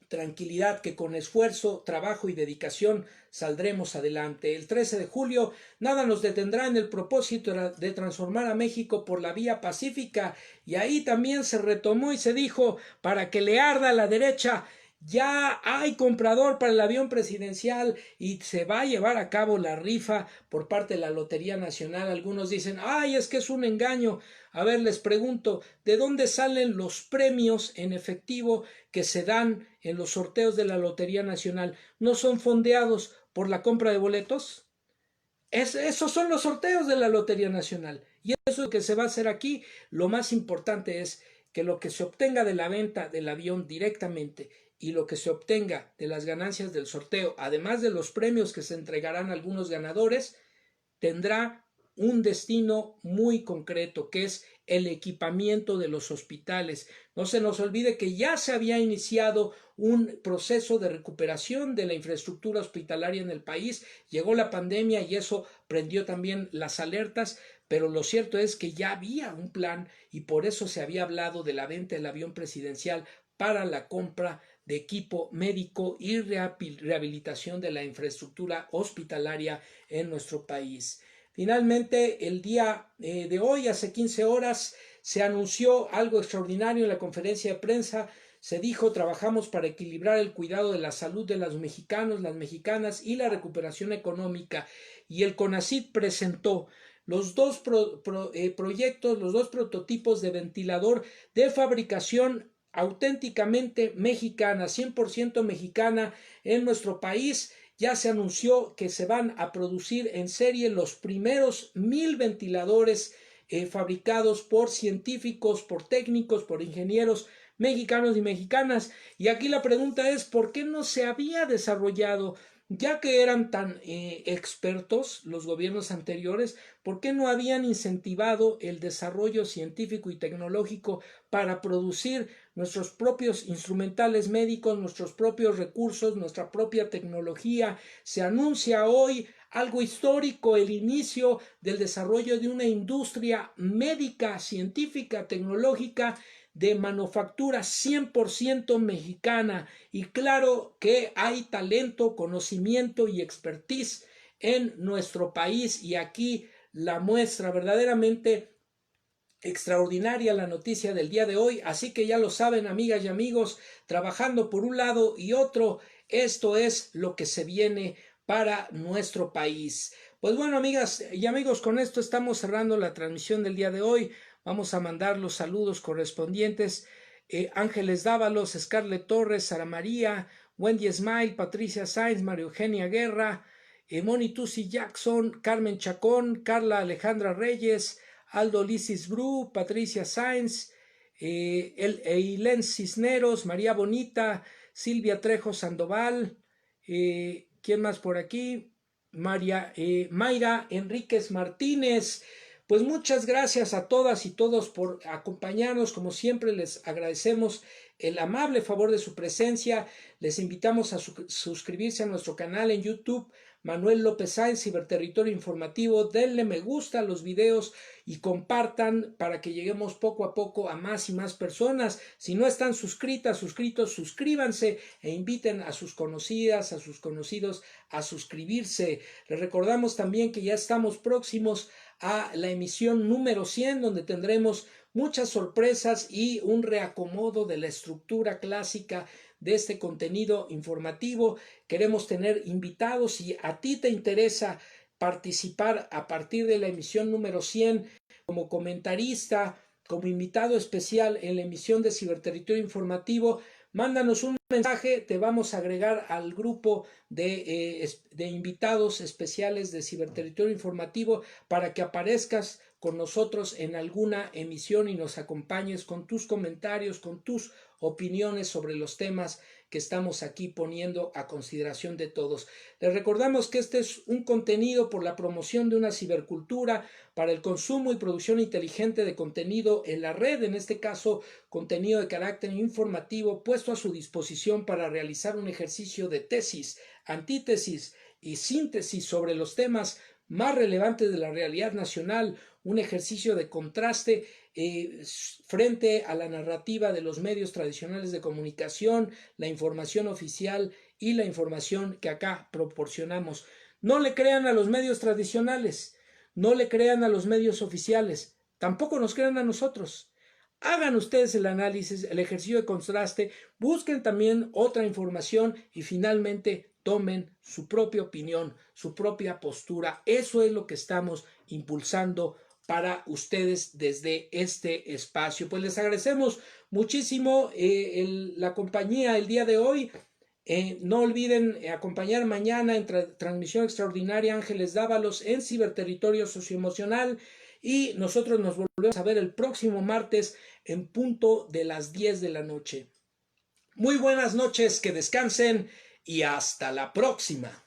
tranquilidad, que con esfuerzo, trabajo y dedicación saldremos adelante. El 13 de julio, nada nos detendrá en el propósito de transformar a México por la vía pacífica, y ahí también se retomó y se dijo, para que le arda a la derecha, ya hay comprador para el avión presidencial y se va a llevar a cabo la rifa por parte de la Lotería Nacional. Algunos dicen, ay, es que es un engaño. A ver, les pregunto, ¿de dónde salen los premios en efectivo que se dan en los sorteos de la Lotería Nacional? ¿No son fondeados por la compra de boletos? Esos son los sorteos de la Lotería Nacional. Y eso es lo que se va a hacer aquí. Lo más importante es que lo que se obtenga de la venta del avión directamente y lo que se obtenga de las ganancias del sorteo, además de los premios que se entregarán a algunos ganadores, tendrá un destino muy concreto, que es el equipamiento de los hospitales. No se nos olvide que ya se había iniciado un proceso de recuperación de la infraestructura hospitalaria en el país. Llegó la pandemia y eso prendió también las alertas, pero lo cierto es que ya había un plan y por eso se había hablado de la venta del avión presidencial para la compra de equipo médico y rehabilitación de la infraestructura hospitalaria en nuestro país. Finalmente, el día de hoy, hace 15 horas, se anunció algo extraordinario en la conferencia de prensa. se dijo, trabajamos para equilibrar el cuidado de la salud de los mexicanos, las mexicanas y la recuperación económica. Y el CONACYT presentó los dos proyectos, los dos prototipos de ventilador de fabricación auténticamente mexicana, 100% mexicana en nuestro país. Ya se anunció que se van a producir en serie los primeros 1000 ventiladores fabricados por científicos, por técnicos, por ingenieros mexicanos y mexicanas. Y aquí la pregunta es, ¿por qué no se había desarrollado? Ya que eran tan expertos los gobiernos anteriores, ¿por qué no habían incentivado el desarrollo científico y tecnológico para producir nuestros propios instrumentales médicos, nuestros propios recursos, nuestra propia tecnología? Se anuncia hoy algo histórico, el inicio del desarrollo de una industria médica, científica, tecnológica, de manufactura 100% mexicana. Y claro que hay talento, conocimiento y expertise en nuestro país, y aquí la muestra verdaderamente extraordinaria la noticia del día de hoy. Así que ya lo saben, amigas y amigos, trabajando por un lado y otro, esto es lo que se viene para nuestro país. Pues bueno, amigas y amigos, con esto estamos cerrando la transmisión del día de hoy. Vamos a mandar los saludos correspondientes. Ángeles Dávalos, Scarlett Torres, Sara María, Wendy Smile, Patricia Sainz, María Eugenia Guerra, Moni Tusi Jackson, Carmen Chacón, Carla Alejandra Reyes, Aldo Lisis Bru, Patricia Sainz, Eilen Cisneros, María Bonita, Silvia Trejo Sandoval, ¿quién más por aquí? Mayra Enríquez Martínez. Pues muchas gracias a todas y todos por acompañarnos. Como siempre, les agradecemos el amable favor de su presencia. Les invitamos a suscribirse a nuestro canal en YouTube, Manuel López Sáenz, Ciberterritorio Informativo. Denle me gusta a los videos y compartan para que lleguemos poco a poco a más y más personas. Si no están suscritos, suscríbanse e inviten a sus conocidas, a sus conocidos a suscribirse. Les recordamos también que ya estamos próximos a la emisión número 100, donde tendremos muchas sorpresas y un reacomodo de la estructura clásica de este contenido informativo. Queremos tener invitados. Si a ti te interesa participar a partir de la emisión número 100 como comentarista, como invitado especial en la emisión de Ciberterritorio Informativo, mándanos un mensaje, te vamos a agregar al grupo de invitados especiales de Ciberterritorio Informativo para que aparezcas con nosotros en alguna emisión y nos acompañes con tus comentarios, con tus opiniones sobre los temas que estamos aquí poniendo a consideración de todos. Les recordamos que este es un contenido por la promoción de una cibercultura para el consumo y producción inteligente de contenido en la red, en este caso contenido de carácter informativo puesto a su disposición para realizar un ejercicio de tesis, antítesis y síntesis sobre los temas más relevantes de la realidad nacional, un ejercicio de contraste frente a la narrativa de los medios tradicionales de comunicación, la información oficial y la información que acá proporcionamos. No le crean a los medios tradicionales, no le crean a los medios oficiales, tampoco nos crean a nosotros. Hagan ustedes el análisis, el ejercicio de contraste, busquen también otra información y finalmente tomen su propia opinión, su propia postura. Eso es lo que estamos impulsando para ustedes desde este espacio. Pues les agradecemos muchísimo la compañía el día de hoy. No olviden acompañar mañana en transmisión extraordinaria Ángeles Dávalos en Ciberterritorio Socioemocional, y nosotros nos volvemos a ver el próximo martes en punto de las 10 de la noche. Muy buenas noches, que descansen y hasta la próxima.